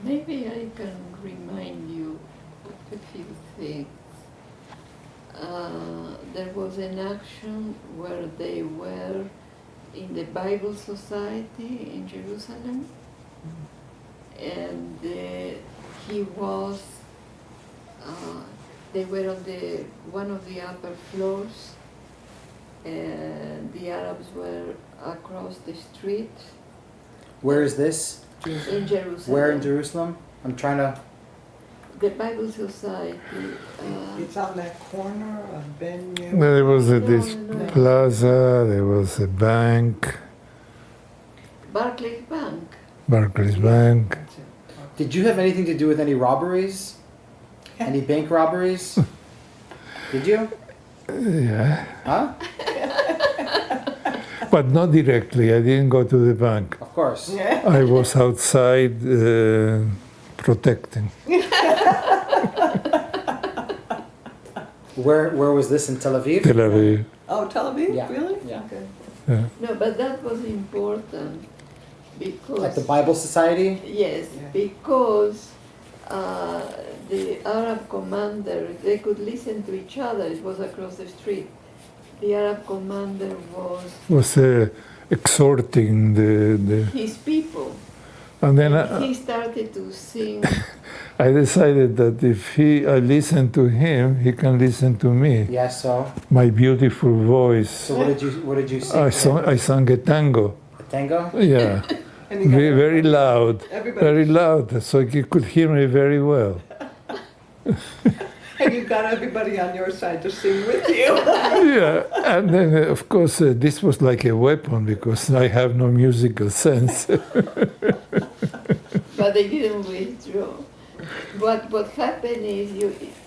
Maybe I can remind you of a few things. There was an action where they were in the Bible Society in Jerusalem, and he was, they were on one of the upper floors, and the Arabs were across the street. Where is this? In Jerusalem. Where in Jerusalem? I'm trying to. The Bible Society. It's on that corner of Benue. there was this No. plaza, there was a bank, Barclays Bank. Barclays Bank. That's it. Did you have anything to do with any robberies? Any bank robberies? Did you? Yeah, Huh? but not directly. I didn't go to the bank. Of course. Yeah. I was outside protecting. Where was this in Tel Aviv? Tel Aviv. Oh, Tel Aviv? Yeah, Really? yeah. Okay. Yeah. No, but that was important because. At the Bible Society? Yes, Yeah. because the Arab commander, they could listen to each other. It was across the street. The Arab commander was Exhorting the his people. and then He started to sing. I decided that if I listen to him, he can listen to me. Yeah, so. My beautiful voice. So what did you sing? I sang a tango. A tango? Yeah, And you got very loud, everybody, very loud, so you could hear me very well. and you got everybody on your side to sing with you. Yeah, and then of course this was like a weapon because I have no musical sense. But they didn't withdraw. What happened is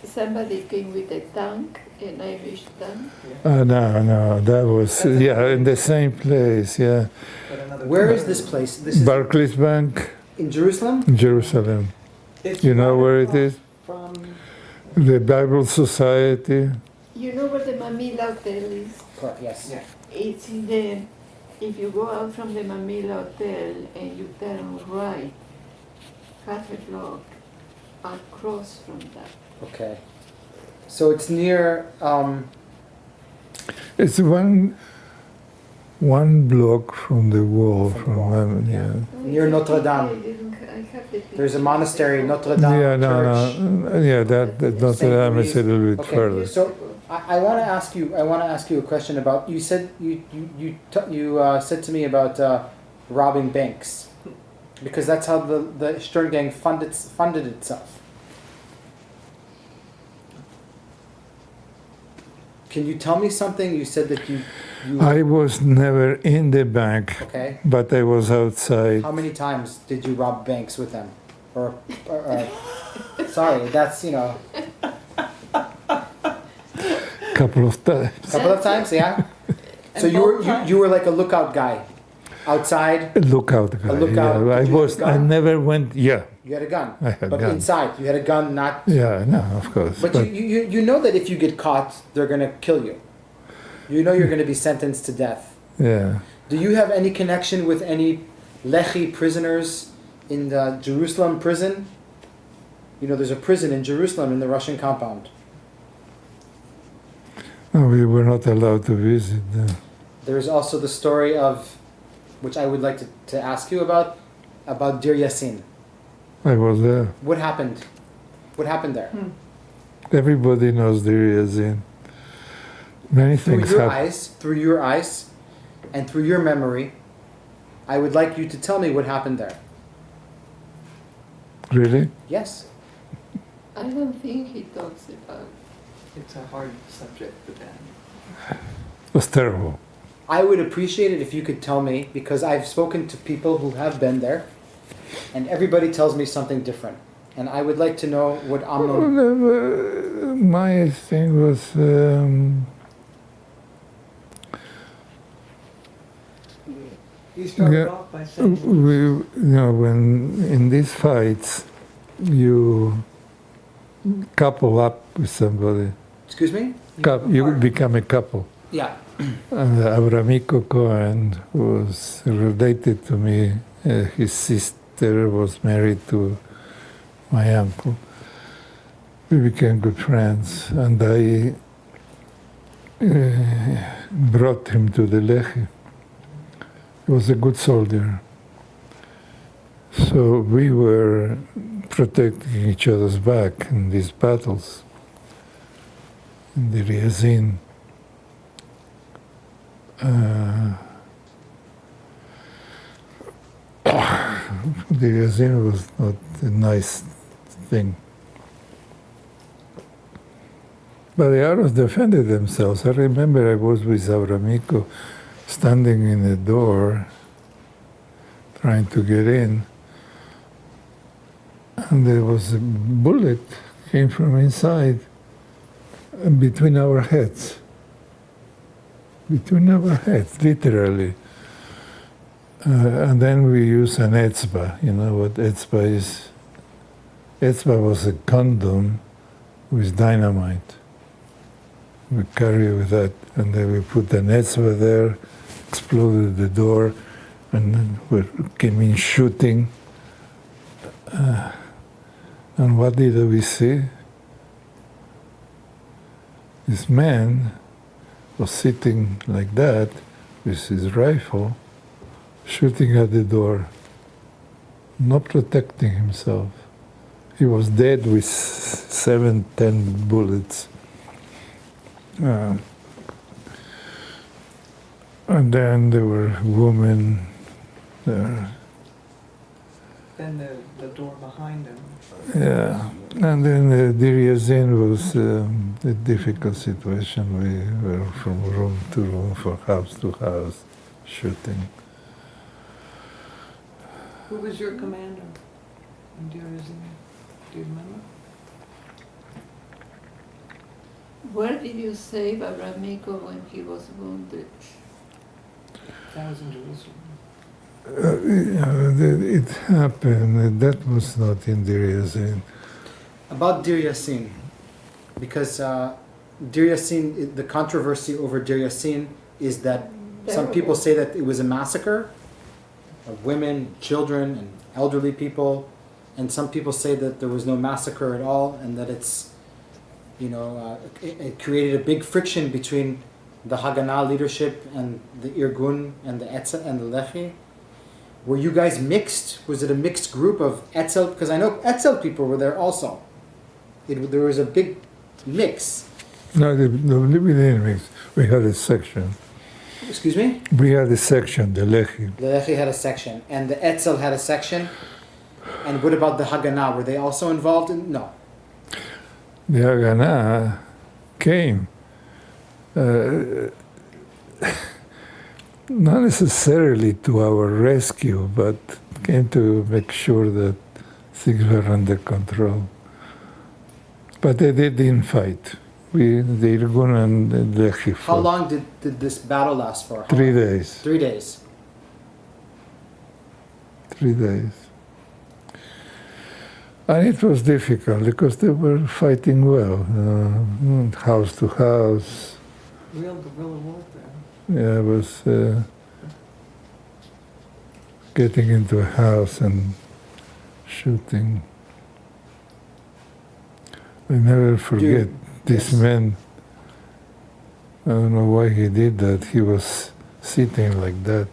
somebody came with a tank, an Irish tank. No, that was in the same place. Yeah, But another Where is this place? This is Barclays Bank, in Jerusalem? Jerusalem. It's You know right where it across is? From The Bible Society. You know where the Mamila Hotel is? Correct, yes. yeah. It's in if you go out from the Mamila Hotel and you turn right, half a block across from that. Okay. So it's near, It's one block from the wall. From the wall, From yeah. yeah. Near Notre Dame. I have the There's a picture. monastery, Notre Dame Yeah, Church. no. Yeah, that Notre Saint Dame is a Louis. little bit Okay, further. so I want to ask you a question about, you said, you said to me about robbing banks, because that's how the Stern Gang funded itself. Can you tell me something? You said that you I was never in the bank, okay. but I was outside. How many times did you rob banks with them? Or sorry, that's Couple of times. couple of times, yeah. So And you were both times? you were like a lookout guy, outside. Lookout guy. lookout. Yeah, Did you have a I gun? never went. Yeah, You had a gun, I had but gun. inside you had a gun, not. Yeah, no, of course. But you know that if you get caught, they're gonna kill you. You know you're gonna be sentenced to death. yeah. Do you have any connection with any Lehi prisoners in the Jerusalem prison? You know, there's a prison in Jerusalem in the Russian compound. No, we were not allowed to visit. There's also the story of, which I would like to ask you about Dir Yassin. I was there. What happened? What happened there? Everybody knows the reason. Many things happen. Through your eyes, and through your memory, I would like you to tell me what happened there. Really? Yes. I don't think he talks about. It's a hard subject for them. It was terrible. I would appreciate it if you could tell me, because I've spoken to people who have been there, and everybody tells me something different. And I would like to know what Amnon... My thing was You started Yeah. off by saying when in these fights you couple up with somebody Excuse me? You become a couple. Yeah. And Avramiko Cohen was related to me. His sister was married to my uncle. We became good friends, and I brought him to the Lehi. He was a good soldier. So we were protecting each other's back in these battles. In the Ryazin. The Ryazin was not a nice thing. But the Arabs defended themselves. I remember I was with Avramiko standing in the door trying to get in, and there was a bullet came from inside between our heads. Between our heads, literally. And then we use an etzba. You know what etzba is? Etzba was a condom with dynamite. We carry with that, and then we put an etzba there, exploded the door, and then we came in shooting. And what did we see? This man was sitting like that with his rifle, shooting at the door, not protecting himself. He was dead with 7-10 bullets. And then there were women there. Then the door behind him. Yeah, and then the Ryazin was a difficult situation. We were from room to room, from house to house, shooting. Who was your commander in Deir Yassin? Do you remember? Where did you save Avramiko when he was wounded? That was in Jerusalem. It happened. That was not in Deir Yassin. About Deir Yassin, because Deir Yassin, the controversy over Deir Yassin is that some people say that it was a massacre of women, children, and elderly people, and some people say that there was no massacre at all, and that it's, it created a big friction between the Haganah leadership and the Irgun and the Etzel and the Lehi. Were you guys mixed? Was it a mixed group of Etzel? Because I know Etzel people were there also. There was a big mix. No, we didn't mix. We had a section. Excuse me? We had a section, the Lehi. The Lehi had a section, and the Etzel had a section. And what about the Haganah? Were they also involved in? No. The Haganah came. Not necessarily to our rescue, but came to make sure that things were under control. But they didn't fight. The Irgun and the Lehi fought. How long did this battle last for? 3 days. 3 days. 3 days. And it was difficult because they were fighting well, house to house. Real guerrilla warfare. Yeah, I was getting into a house and shooting. I never forget this man. I don't know why he did that. He was sitting like that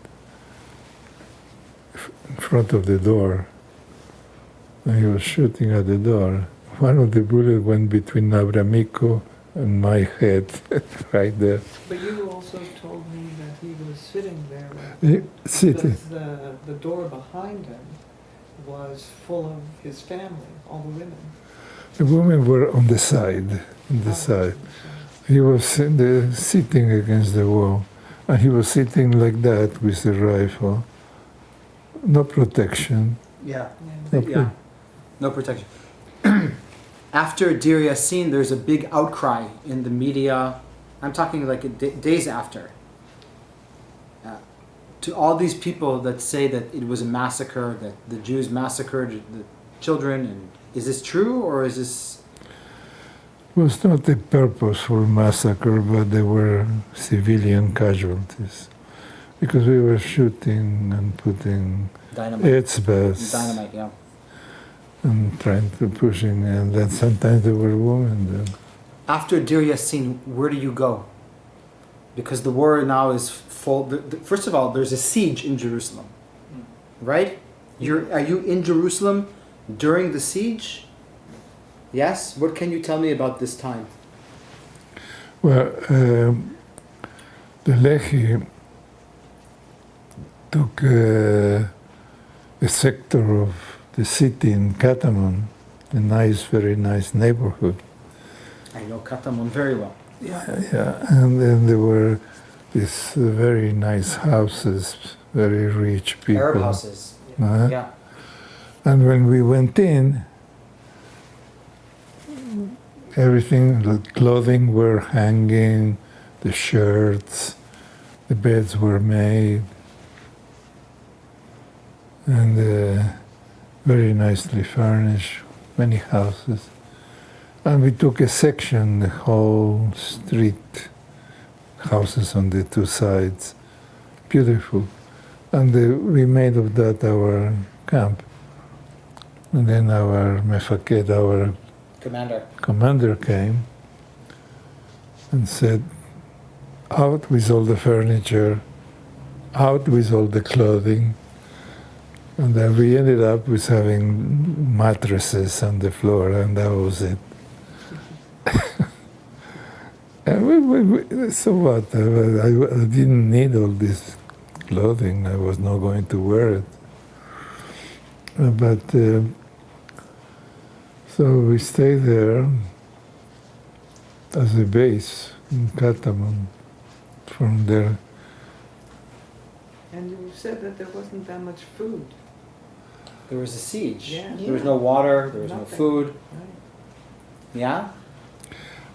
in front of the door. And he was shooting at the door. One of the bullets went between Avramiko and my head, right there. But you also told me that he was sitting there. Sitting. Because the door behind him was full of his family, all the women. The women were on the side, He was sitting against the wall, and he was sitting like that with the rifle. No protection. Yeah. Yeah. No protection. After Deir Yassin, there's a big outcry in the media. I'm talking like days after. To all these people that say that it was a massacre, that the Jews massacred the children, and is this true or is this? was not a purposeful massacre, but there were civilian casualties. Because we were shooting and putting Dynamite. etzbas Dynamite, yeah. and trying to pushing, and then sometimes there were women there. After Dir Yassin, where do you go? Because the war now is full. First of all, there's a siege in Jerusalem, right? Are you in Jerusalem during the siege? Yes? What can you tell me about this time? Well, the Lehi took a sector of the city in Katamon, a nice, very nice neighborhood. I know Katamon very well. Yeah, and then there were these very nice houses, very rich people. Arab houses. Uh-huh. Yeah. And when we went in, everything, the clothing were hanging, the shirts, the beds were made, and very nicely furnished, many houses. And we took a section, the whole street, houses on the two sides, beautiful. And we made of that our camp. And then our mefaked, our commander came and said, out with all the furniture, out with all the clothing. And then we ended up with having mattresses on the floor, and that was it. And so what? I didn't need all this clothing. I was not going to wear it. But so we stayed there as a base in Katamon. From there. And you said that there wasn't that much food. There was a siege. Yeah. There was no water. There was no Nothing. food. Right. Yeah.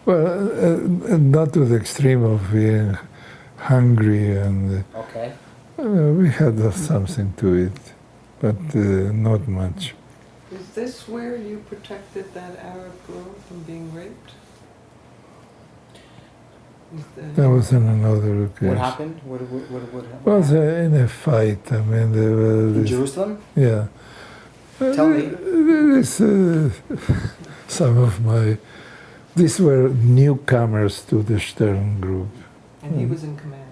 Well, not to the extreme of being hungry, and Okay. we had something to eat, but not much. Is this where you protected that Arab girl from being raped? That was on another occasion. What happened? What happened? Was in a fight. I mean, there was In Jerusalem? Yeah. Tell me. This, some of my. These were newcomers to the Stern group. And he was in command.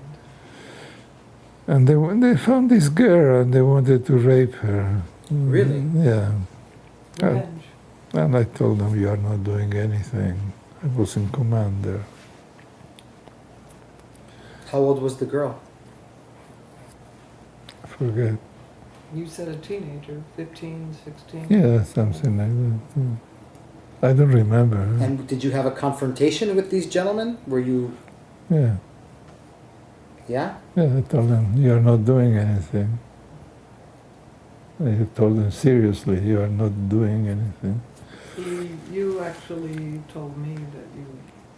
And they found this girl and they wanted to rape her. Really? Yeah. Revenge. And I told them, you are not doing anything. I was in command there. How old was the girl? I forget. You said a teenager, 15, 16? Yeah, something like that. Yeah. I don't remember. And did you have a confrontation with these gentlemen? Were you... Yeah. Yeah? Yeah, I told them, you are not doing anything. I told them, seriously, you are not doing anything. You actually told me that you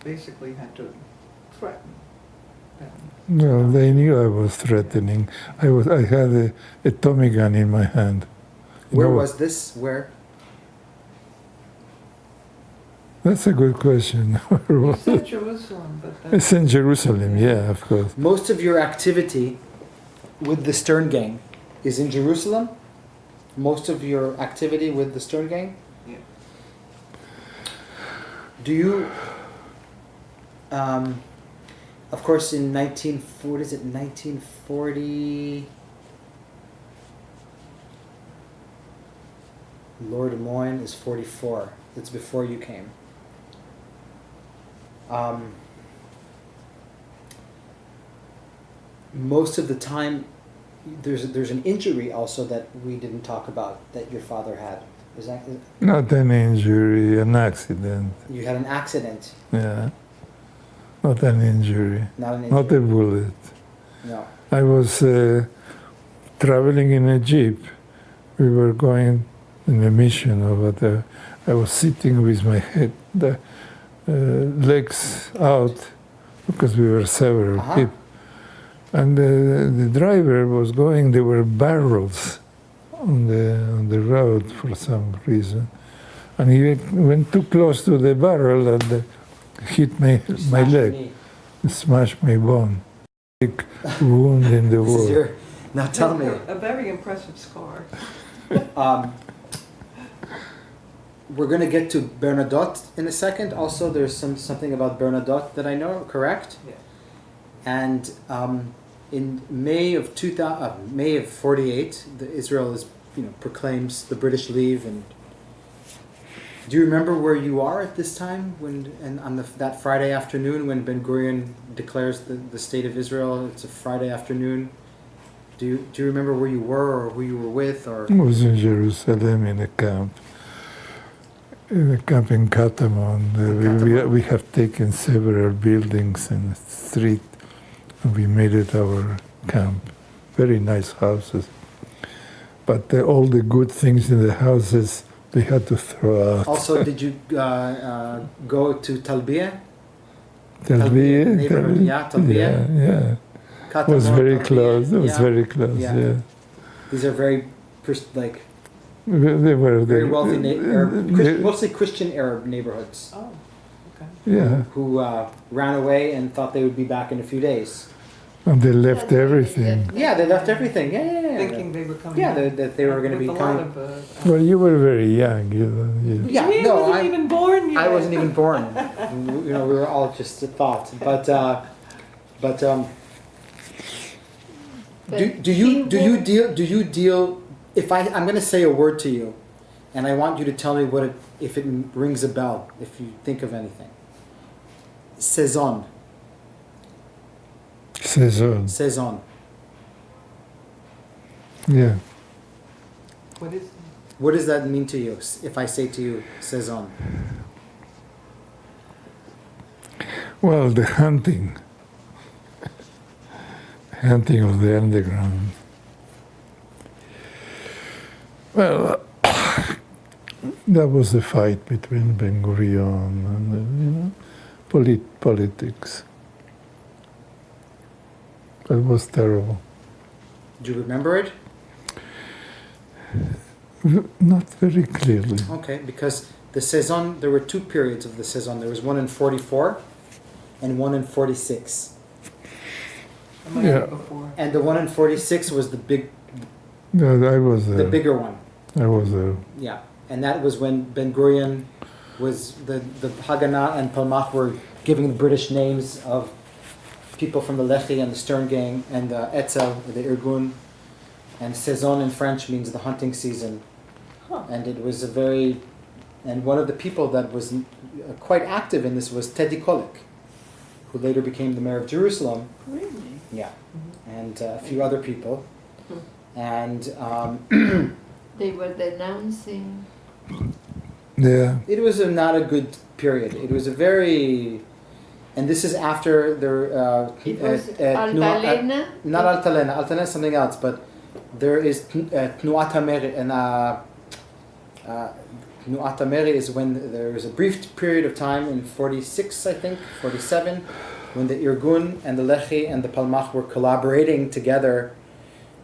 basically had to threaten them. No, they knew I was threatening. I had a Tommy gun in my hand. You Where know, was this? Where? That's a good question. Where You was said it? Jerusalem, but that's... It's in Jerusalem, yeah, of course. Most of your activity with the Stern Gang is in Jerusalem? Most of your activity with the Stern Gang? Yeah. Do you... of course, in 1940... Lord Des Moines is 44. That's before you came. Most of the time, there's an injury also that we didn't talk about that your father had. Is Not an injury, an accident. you had an accident, Yeah. Not an injury. not an injury? Not a bullet. No. I was traveling in a jeep. We were going in a mission or whatever. I was sitting with my head, legs out, because we were several Uh-huh. people. And the driver was going, there were barrels on the road for some reason. And he went too close to the barrel and hit my Smashed your leg, knee. smashed my bone. Big wound in the This is wall. your, now tell me. A very impressive scar. Um, we're going to get to Bernadotte in a second. Also, there's something about Bernadotte that I know, correct? Yeah. And in May of 48, Israel is, proclaims the British leave. And do you remember where you are at this time that Friday afternoon when Ben Gurion declares the state of Israel? It's a Friday afternoon. Do you remember where you were or who you were with? Or I was in Jerusalem in a camp. In a camp in Katamon. We have taken several buildings and street, and we made it our camp. Very nice houses. But all the good things in the houses, we had to throw out. Also, did you go to Talbieh? Talbieh? Neighborhood, yeah, Talbieh. Yeah. It Katamon, was very Talbieh, close. It was yeah. very close, Yeah. yeah. These are very, They were very wealthy, they- mostly Christian Arab neighborhoods Oh, okay. yeah, who ran away and thought they would be back in a few days. and they left everything. Yeah, they left everything. Yeah. Thinking they were coming. Yeah, back. that they were going to be With a lot coming. of, Well, you were very young. Yeah, He no, wasn't even born yet. I wasn't even born. We were all just a thought. But do you deal? If I'm going to say a word to you, and I want you to tell me if it rings a bell, if you think of anything. Saison. Saison. Yeah. What is? What does that mean to you if I say to you, saison? Well, the hunting of the underground. Well, that was the fight between Ben Gurion and politics. It was terrible. Do you remember it? Not very clearly. Okay, because the saison, there were two periods of the saison. There was one in 44 and one in 46. Yeah. Before. And the one in 46 was the big, Yeah, I was there. the bigger one. I was there. Yeah, and that was when Ben Gurion was the Haganah and Palmach were giving the British names of people from the Lehi and the Stern Gang and the Etzel, the Irgun, and saison in French means the hunting season. Huh. And it was and one of the people that was quite active in this was Teddy Kollek, who later became the mayor of Jerusalem. Really? Yeah, and a few other people. And They were denouncing. Yeah. it was not a good period. It was a very, and this is after the It was Altalena. not Altalena. Altalena is something else, but there is Tnuat HaMeri, and Tnuat HaMeri is when there was a brief period of time in 46, I think, 47, when the Irgun and the Lehi and the Palmach were collaborating together,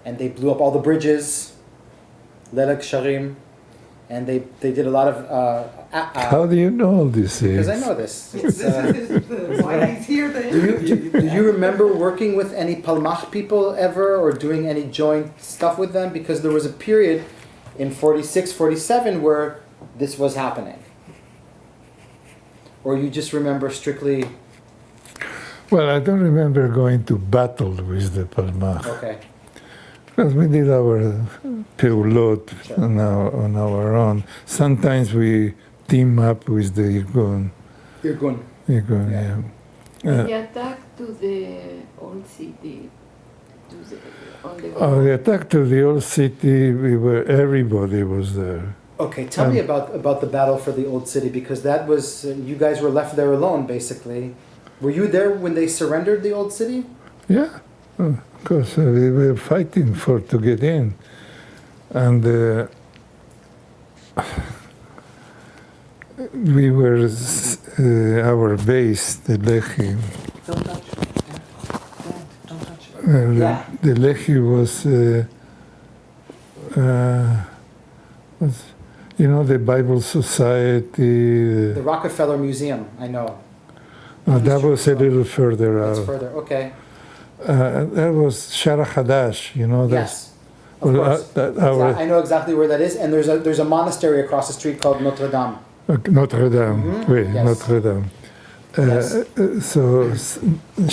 and they blew up all the bridges, Lelag Sharim, and they did a lot of. How do you know all these things? Because I know this. This is why he's here then. Do you remember working with any Palmach people ever or doing any joint stuff with them? Because there was a period in 46, 47 where this was happening. Or you just remember strictly, Well, I don't remember going to battle with the Palmach. okay. Because we did our Teuldot Sure. on our own. Sometimes we team up with the Irgun. Irgun. Irgun, Yeah. yeah. The attack to the old city, on the The attack to the old city, everybody was there. Okay, tell me about the battle for the old city, because that was, you guys were left there alone, basically. Were you there when they surrendered the old city? Yeah, of course, we were fighting to get in. And we were, our base, the Lehi, Don't touch it. Dad, don't touch it. Yeah. the Lehi was, the Bible Society. The Rockefeller Museum, I know. That was a little further That's out. further. Okay. That was Shara Hadash, you know. Yes. Of Well, course. I know exactly where that is, and there's a monastery across the street called Notre Dame. Notre Dame, oui, Yes. Notre Dame. Yes. So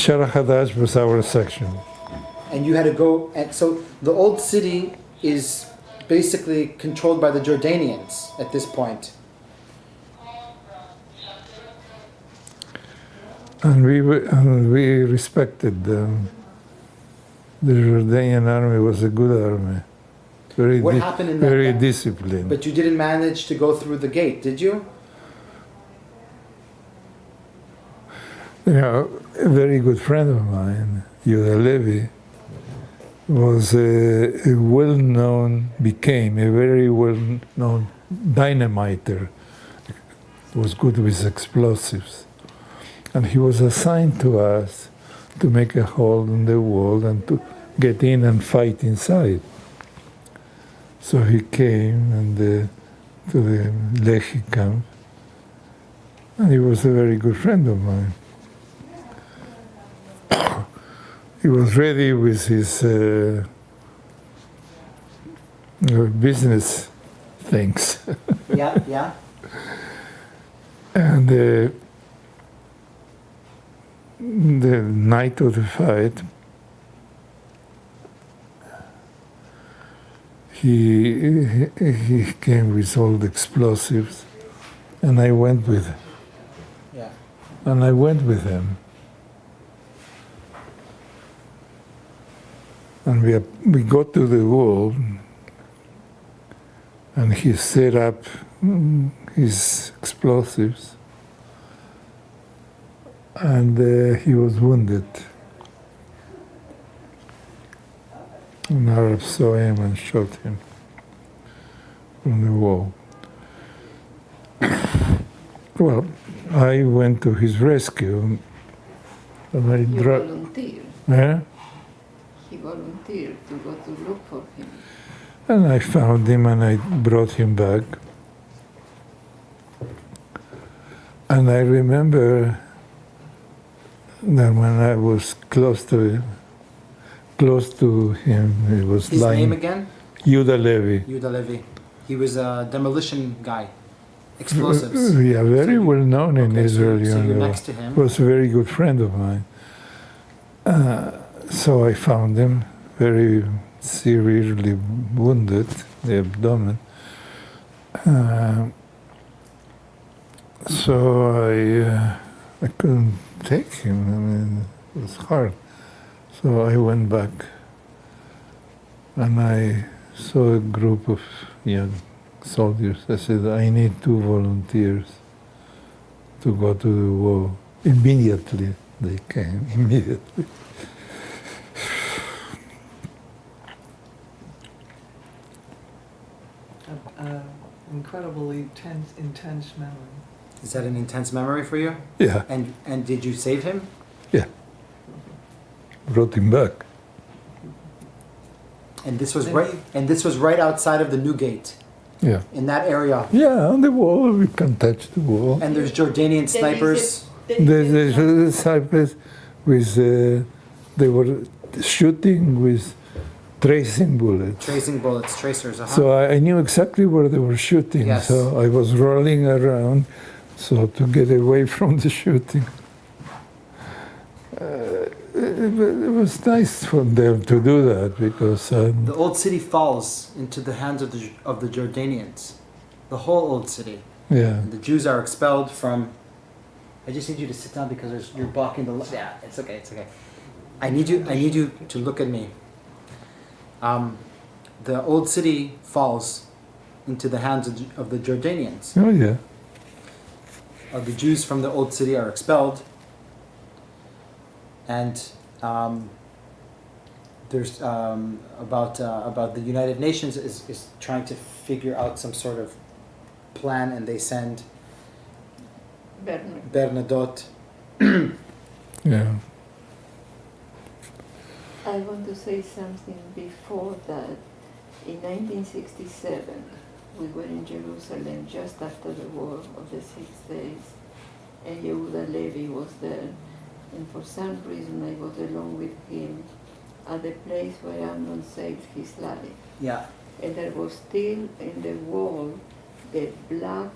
Shara Hadash was our section. And you had to go, and so the old city is basically controlled by the Jordanians at this point. And we respected them. The Jordanian army was a good army, What happened in that very time? disciplined. But you didn't manage to go through the gate, did you? You know, a very good friend of mine, Yehuda Levi, was became a very well-known dynamiter. Was good with explosives. And he was assigned to us to make a hole in the wall and to get in and fight inside. So he came and to the Lehi camp, and he was a very good friend of mine. He was ready with his business things. Yeah. And the night of the fight, he came with all the explosives, and I went with him. Yeah. And I went with him. And we got to the wall, and he set up his explosives, and he was wounded. An Arab saw him and shot him from the wall. Well, I went to his rescue, and I You dropped. volunteered. Yeah? He volunteered to go to look for him. And I found him and I brought him back. And I remember that when I was close to him, he was His lying. name again? Yehuda Levi. Yehuda Levi. He was a demolition guy. Explosives. Yeah, very So you- well known in Okay, Israel. So you you're know. next to him. Was a very good friend of mine. So I found him very seriously wounded, the abdomen. So I couldn't take him. I mean, it was hard. So I went back, and I saw a group of young soldiers. I said, I need 2 volunteers to go to the war. Immediately, they came, immediately. Incredibly intense memory. Is that an intense memory for you? Yeah, And did you save him? brought him back. And this was And right. he- And this was right outside of the new gate, Yeah. in that area. Yeah, on the wall, we can touch the wall. And there's Jordanian snipers. There's a cypress with, they were shooting with tracing bullets. Tracing bullets, tracers. So I knew exactly where they were shooting. Yes. So I was rolling around so to get away from the shooting. It was nice for them to do that because The old city falls into the hands of the Jordanians. The whole old city. yeah, And the Jews are expelled from. I just need you to sit down because you're blocking the. Yeah, it's okay. It's okay. I need you to look at me. The old city falls into the hands of the Jordanians. oh yeah, The Jews from the old city are expelled, and there's about the United Nations is trying to figure out some sort of plan, and they send Bernard. Bernadotte. yeah. I want to say something before that. In 1967, we were in Jerusalem just after the War of the 6 Days, and Yehuda Levi was there. And for some reason I was along with him at the place where Amnon saved his life. Yeah. And there was still in the wall the black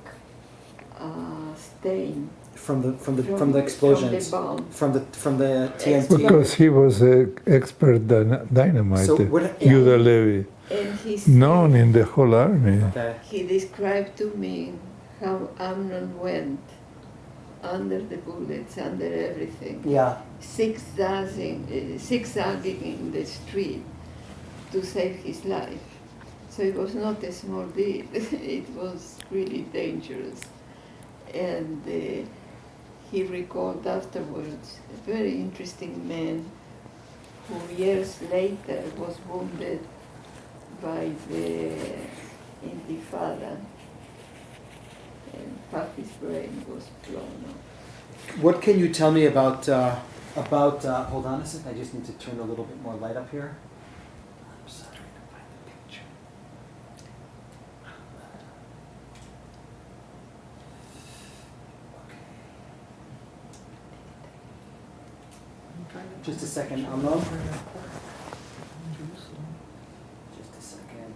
stain From the explosions. from the bomb. From the TNT. Because he was an expert dynamiter, So what- Yehuda Levi, And he known in the whole army. Okay. he described to me how Amnon went under the bullets, under everything, Yeah. zigzagging in the street to save his life. So it was not a small deal. It was really dangerous. And he recalled afterwards a very interesting man who years later was wounded by the Intifada, and half his brain was blown up. What can you tell me about hold on a second, I just need to turn a little bit more light up here. I'm sorry to find the picture. Just a second, Amnon. Just a second.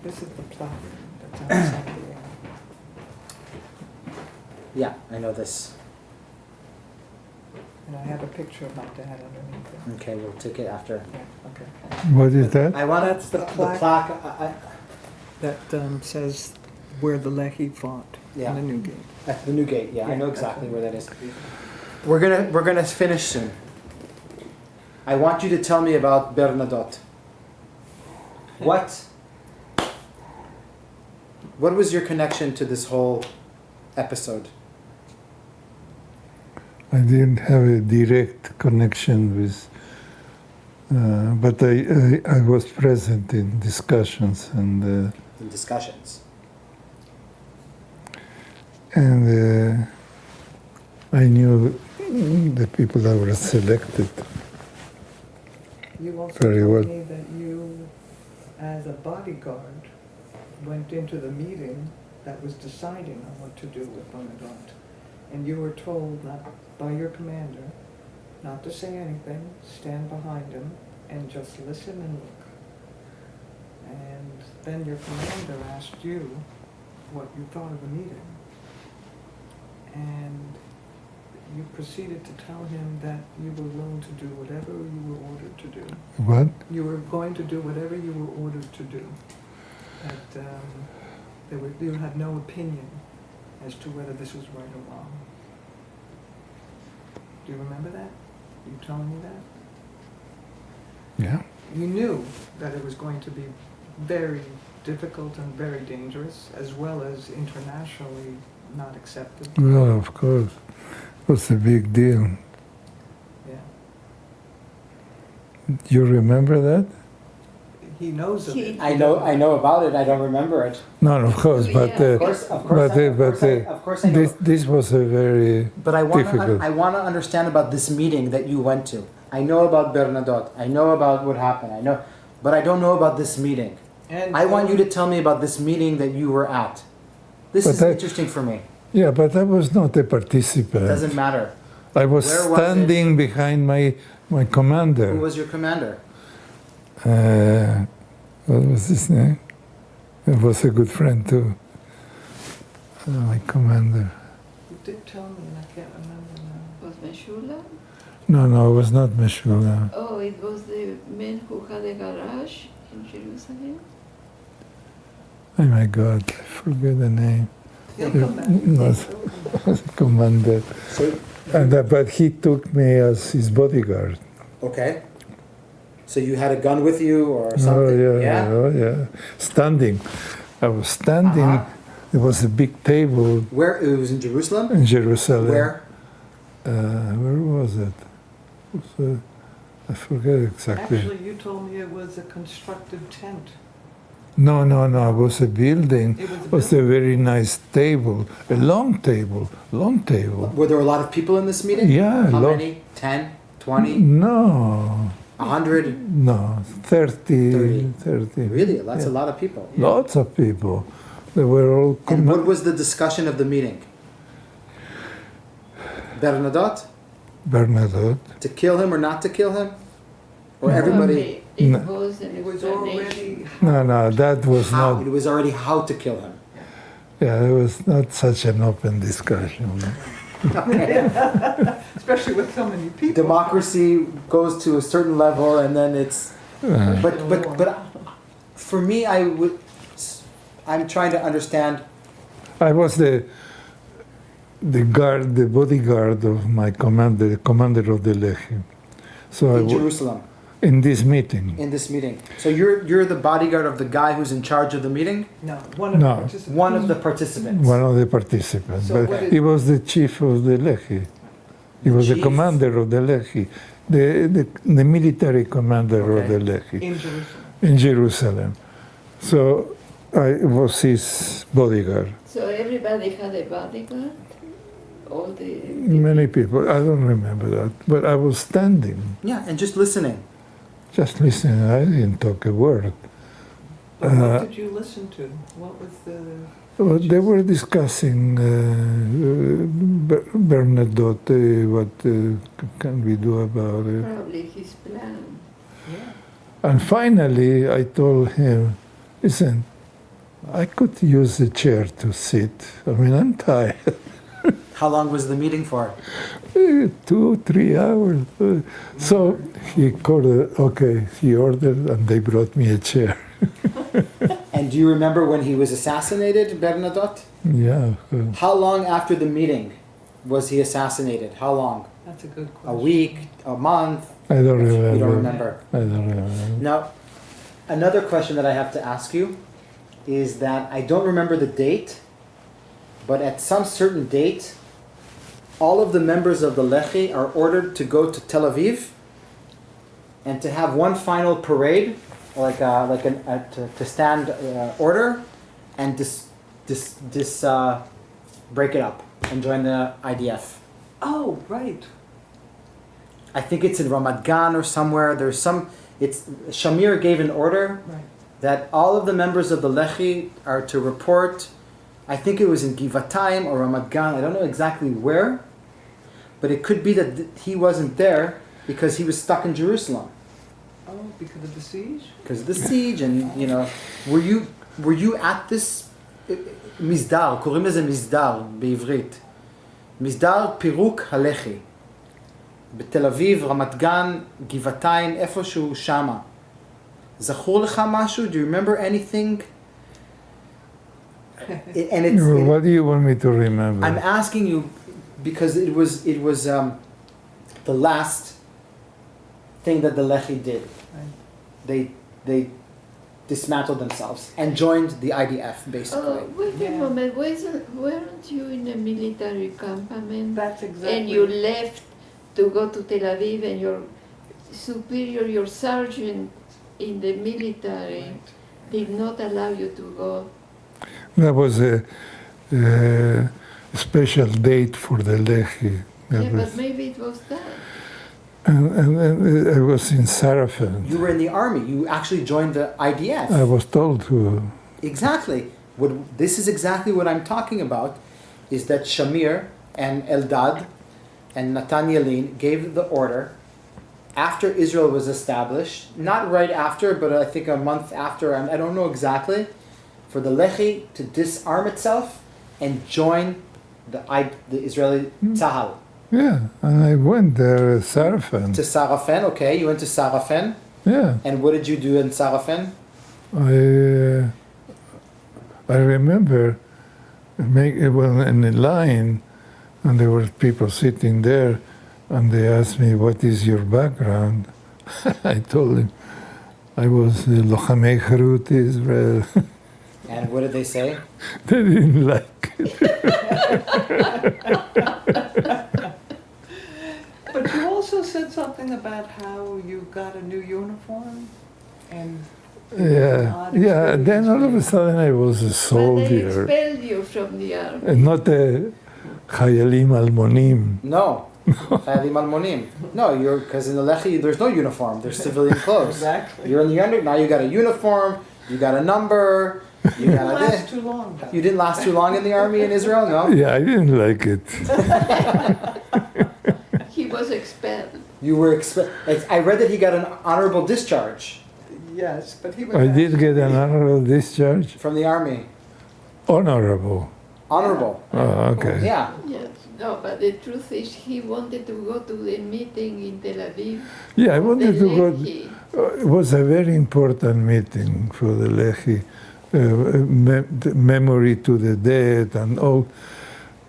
This is the plaque that's outside the Yeah, I know this. And I have a picture of my dad underneath it. Okay, we'll take it after. Yeah, okay. What is that? I want That's the the plaque. plaque. That says where the Lehi fought Yeah. in the Newgate. At the new gate, yeah, I know Yeah, exactly that's where that is. We're gonna finish soon. I want you to tell me about Bernadotte. What was your connection to this whole episode? I didn't have a direct connection with, but I was present in discussions In discussions. and I knew the people that were selected. You also Very told well. me that you, as a bodyguard, went into the meeting that was deciding on what to do with Bernadotte. And you were told not by your commander not to say anything, stand behind him, and just listen and look. And then your commander asked you what you thought of the meeting. And you proceeded to tell him that you were willing to do whatever you were ordered to do. What? You were going to do whatever you were ordered to do. That you had no opinion as to whether this was right or wrong. Do you remember that? You telling me that? Yeah. You knew that it was going to be very difficult and very dangerous, as well as internationally not accepted. Well, of course. It was a big deal. Yeah. You remember that? He knows of it. I know about it. I don't remember it. No, of course, but Yeah. Of course, I know. this was a very But I difficult. want to understand about this meeting that you went to. I know about Bernadotte. I know about what happened. I know, but I don't know about this meeting. And I want you to tell me about this meeting that you were at. This But is interesting for me. Yeah, but I was not a participant. It doesn't matter. I was Where was standing behind my commander. Who was your commander? What was his name? He was a good friend too. My commander. you did tell me, and I can't remember now. Was Meshula? No, it was not Meshula. Oh, it was the man who had a garage in Jerusalem? Oh my God, I forget the name. Your It commander. was a commander. So, But he took me as his bodyguard. okay. So you had a gun with you or something? Oh yeah. Standing. I was standing. Uh-huh. There was a big table Where? It was in Jerusalem? in Jerusalem. Where? Where was it? I forget exactly. Actually, you told me it was a constructed tent. No, it was a building. It was A very nice table, a long table. Were there a lot of people in this meeting? Yeah, How long- many? 10? 20? No, 100? No, 30. 30. Really? That's yeah. a lot of people. Lots of people. They were all... And what was the discussion of the meeting? Bernadotte? Bernadotte. To kill him or not to kill him? Or everybody... It No. was an It was explanation. already. No, that was How? not... It was already how to kill him. Yeah, it was not such an open discussion. Especially with so many people. Democracy goes to a certain level and then it's... But for me, I'm trying to understand... I was the bodyguard of my commander, the commander of the Lehi. So In Jerusalem, in this meeting. in this meeting. So you're the bodyguard of the guy who's in charge of the meeting? No, one of No. the participants. One of the participants. One of the participants. So But what he was the chief of the Lehi. He was the chief? commander of the Lehi, the military commander of Okay. the Lehi In Jerusalem. in Jerusalem. So I was his bodyguard. So everybody had a bodyguard? All the... Many people, I don't remember that, but I was standing, Yeah, and just listening. just listening. I didn't talk a word. But what did you listen to? What was the... Well, they were discussing Bernadotte, what can we do about it. Probably his plan. Yeah. And finally, I told him, listen, I could use a chair to sit. I mean, I'm tired. How long was the meeting for? 2, 3 hours. So he he ordered, and they brought me a chair. And do you remember when he was assassinated, Bernadotte? Yeah. How long after the meeting was he assassinated? How long? That's a good A question. week? A month? I don't remember. You don't remember. I don't remember. Now, another question that I have to ask you is that I don't remember the date, but at some certain date, all of the members of the Lehi are ordered to go to Tel Aviv and to have one final parade, to stand order and break it up and join the IDF. Oh, right. I think it's in Ramat Gan or somewhere. Shamir gave an order Right. that all of the members of the Lehi are to report. I think it was in Givatayim or Ramat Gan. I don't know exactly where, but it could be that he wasn't there because he was stuck in Jerusalem Oh, because of the siege? because of the siege. And were you at this מסדר? קוראים לזה מסדר בעברית. מסדר פירוק הלח"י. בתל אביב, רמת גן, גבעתיים, איפשהו שמה. זכור לך משהו? Do you remember anything? What do you want me to remember? I'm asking you because it was the last thing that the Lehi did. Right. They dismantled themselves and joined the IDF basically. Oh, wait a Yeah. moment. Weren't you in a military campament? That's exactly. And you left to go to Tel Aviv, and your superior, your sergeant in the military, did not allow you to go. That was a special date for the Lehi. Yeah, but maybe it was that. And I was in Sarafan. You were in the army. You actually joined the IDF. I was told to. Exactly. This is exactly what I'm talking about, is that Shamir and Eldad and Natan Yelin gave the order after Israel was established, not right after, but I think a month after, I don't know exactly, for the Lehi to disarm itself and join the Israeli Tzahal. Yeah, and I went there, Sarafan. To Sarafen, okay, you went to Sarafen. Yeah, And what did you do in Sarafen? I remember in the line, and there were people sitting there, and they asked me, "What is your background?" I told them I was the Lochamei Cherut Israel. And what did they say? They didn't like it. But you also said something about how you got a new uniform and Yeah. Then all of a sudden I was a But they soldier, expelled you from the army. and not a Chayalim Almonim. No, Chayalim almonim. No, you're because in the Lechi there's no uniform. There's civilian clothes. Exactly. You're in the under. Now you got a uniform. You got a number. You Didn't got a last this. too long, though. You didn't last too long in the army in Israel, no? Yeah, I didn't like it. He was expelled. You were I read that he got an honorable discharge Yes, but he was. I did get an honorable discharge. from the army. Honorable. Honorable. Oh, okay. Yeah. Yes. No, but the truth is he wanted to go to the meeting in Tel Aviv. Yeah, I wanted the to go. Lehi. It was a very important meeting for the Lehi, the memory to the dead and all.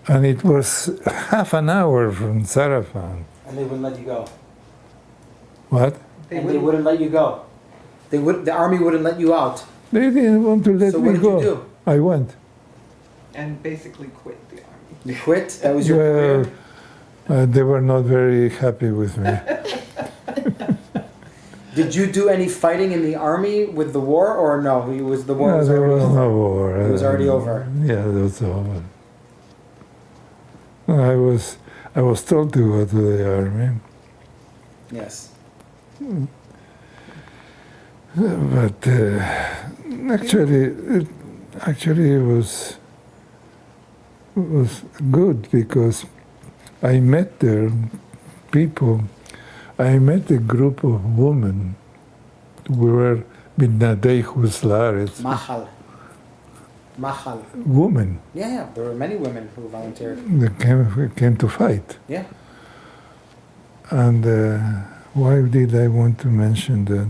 And it was half an hour from Sarafan. And they wouldn't let you go. What? They wouldn't let you go. The army wouldn't let you out. They didn't want to let So me what did go. you do? I went. And basically quit the army. You quit? That was your Well, career? they were not very happy with me. Did you do any fighting in the army with the war, or no? It was the war No, was there already was over. no war. It was already over. Yeah, it was over. I was told to go to the army, Yes. but actually it was good because I met there people. I met a group of women who were midnadei chutz laaretz. Machal. Women Yeah. There were many women who volunteered. that came to fight. Yeah. And why did I want to mention that?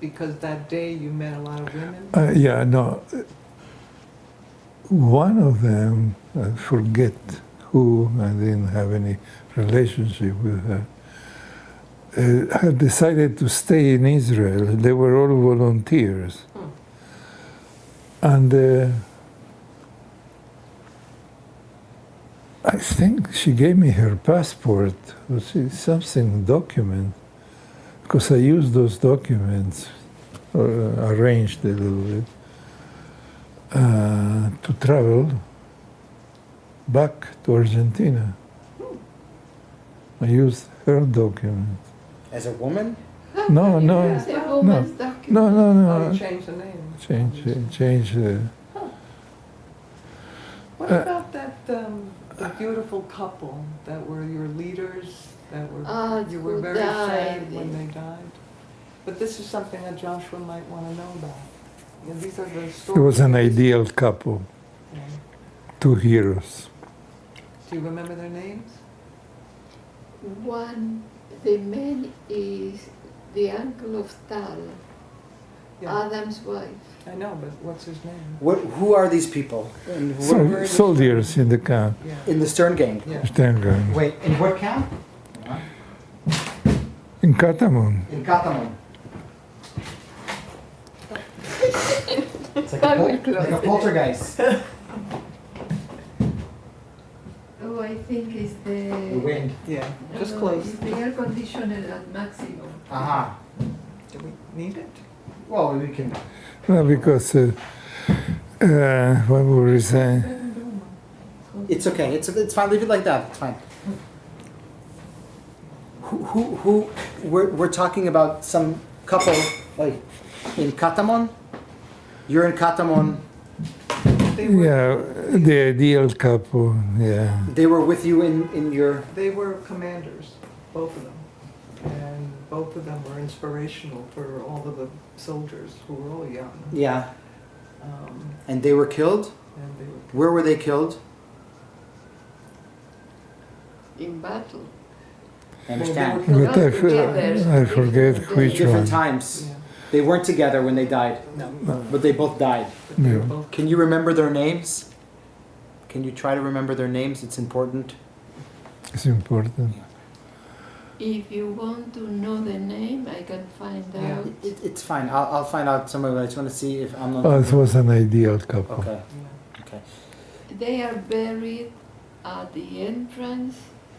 Because that day you met a lot of women. Yeah, no. One of them, I forget who, I didn't have any relationship with her, had decided to stay in Israel. They were all volunteers. And I think she gave me her passport, something document, because I used those documents, arranged a little bit, to travel back to Argentina. I used her document. As a woman? No, no, It's a woman's document. no, no, Oh, no. you changed the name. Change the. What about that the beautiful couple that were your leaders? That were you were who very sad died. when they died. But this is something that Joshua might want to know about. You know, these are the stories. It was an ideal couple, Yeah. two heroes. Do you remember their names? One, the man is the uncle of Tal, Adam's wife. I know, but what's his name? Who are these people? And where are they Soldiers in the camp. Yeah. in the Stern Gang? Yeah. Sterngang. Wait, in what camp? In Katamon. In Katamon. It's like I will close like a it. poltergeist. Oh, I think it's The the... wind. Yeah, just No, close. it's the air conditioner at maximum. Aha. Do we need it? Well, we can. No, because what were we saying? It's okay. It's fine. Leave it like that. It's fine. Who? We're talking about some couple like in Katamon. You're in Katamon. They were, Yeah, the ideal couple. Yeah. They were with you in your. They were commanders, both of them. And both of them were inspirational for all of the soldiers who were all young. Yeah. Um, And they were killed. and they were Where were they killed? In battle. I understand. Well, But I forget which Different one. times. yeah. They weren't together when they died, No, but they both died. but they were Yeah. both. Can you remember their names? Can you try to remember their names? It's important. It's important. If you want to know the name, I can find Yeah. out. It's fine. I'll find out some of it. I just want to see if I'm not. Oh, it was an ideal couple. Okay. Yeah. Okay. They are buried at the entrance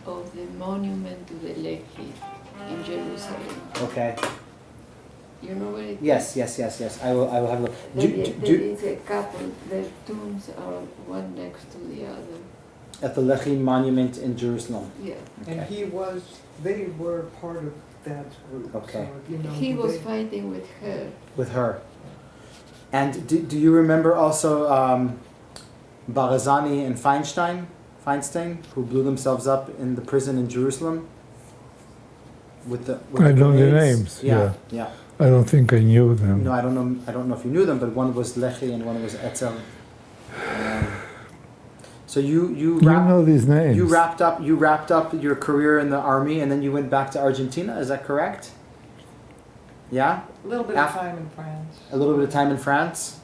of the monument to the Lehi in Jerusalem. Okay. You know where it is? Yes. I will have a look. There is a couple, their tombs are one next to the other. At the Lehi monument in Jerusalem. Yeah. And Okay. they were part of Dad's group. Okay. So, you know, He was they- fighting with her. With her. And do you remember also Barazani and Feinstein, who blew themselves up in the prison in Jerusalem? With I know the grenades? names, Yeah. I don't think I knew them. No, I don't know if you knew them, but one was Lehi and one was Etzel. So you know these names. You wrapped up your career in the army, and then you went back to Argentina. Is that correct? Yeah. A little bit of time in France. A little bit of time in France.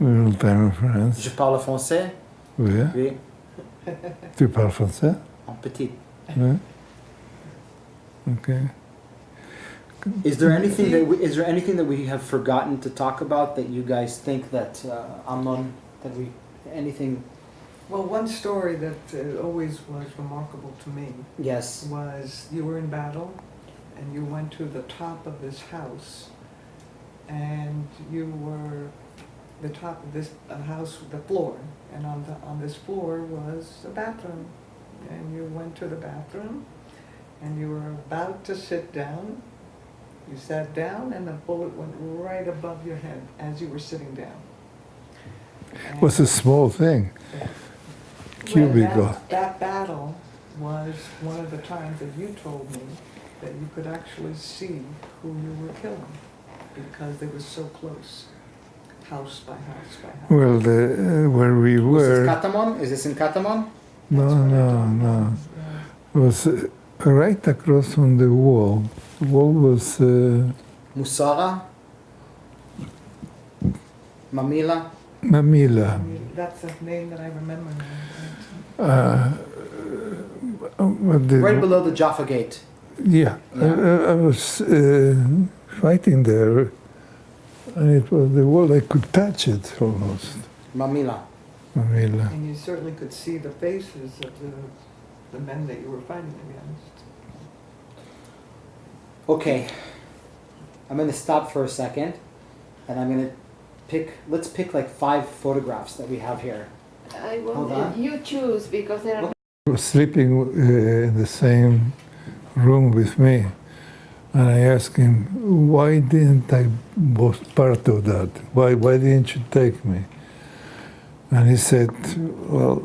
A little time in France. Je parle français. Oui. Oui. Tu parles français? En petit. Oui. Okay. Is there anything that we have forgotten to talk about that you guys think that Amnon, anything? Well, one story that always was remarkable to me Yes. was you were in battle and you went to the top of this house and you were the top of this house, the floor, and on this floor was a bathroom, and you went to the bathroom and you were about to sit down. You sat down and the bullet went right above your head as you were sitting down. It was a small thing. Cubicle. Well, that battle was one of the times that you told me that you could actually see who you were killing because they were so close, house by house by house. Well, where we Was this were. Katamon? Is this in Katamon? No. Yeah. It was right across from the wall. The wall was. Musara. Mamila. Mamila. That's a name that I remember now. Right below the Jaffa Gate. Yeah, I was fighting there, and it was the wall. I could touch it almost. Mamila. Mamila. And you certainly could see the faces of the men that you were fighting against. Okay. I'm going to stop for a second, and I'm going to let's pick like 5 photographs that we have here. I Hold want on. you choose because there are He was sleeping in the same room with me, and I asked him, "Why didn't I was part of that? Why didn't you take me?" And he said, "Well,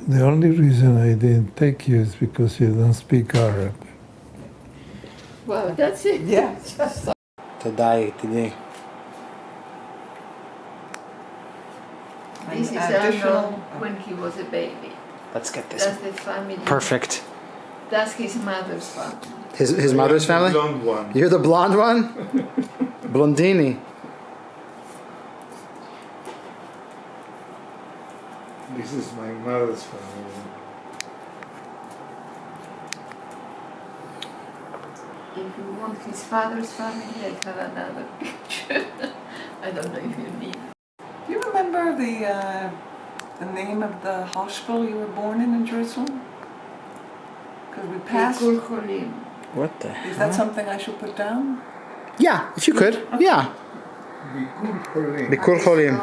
the only reason I didn't take you is because you don't speak Arab." Wow, that's it. Yeah. Today. This is Additional- Amnon when he was a baby. Let's get this. That's the family. Perfect. That's his mother's family. His mother's family? Blonde one. You're the blonde one? Blondini. This is my mother's family. If you want his father's family, I have another picture. I don't know if you need. Do you remember the name of the hospital you were born in Jerusalem? Because we passed. Bikul Cholim. What the Is that something I should put down? Yeah, if you could. Yeah. Bikur Cholim.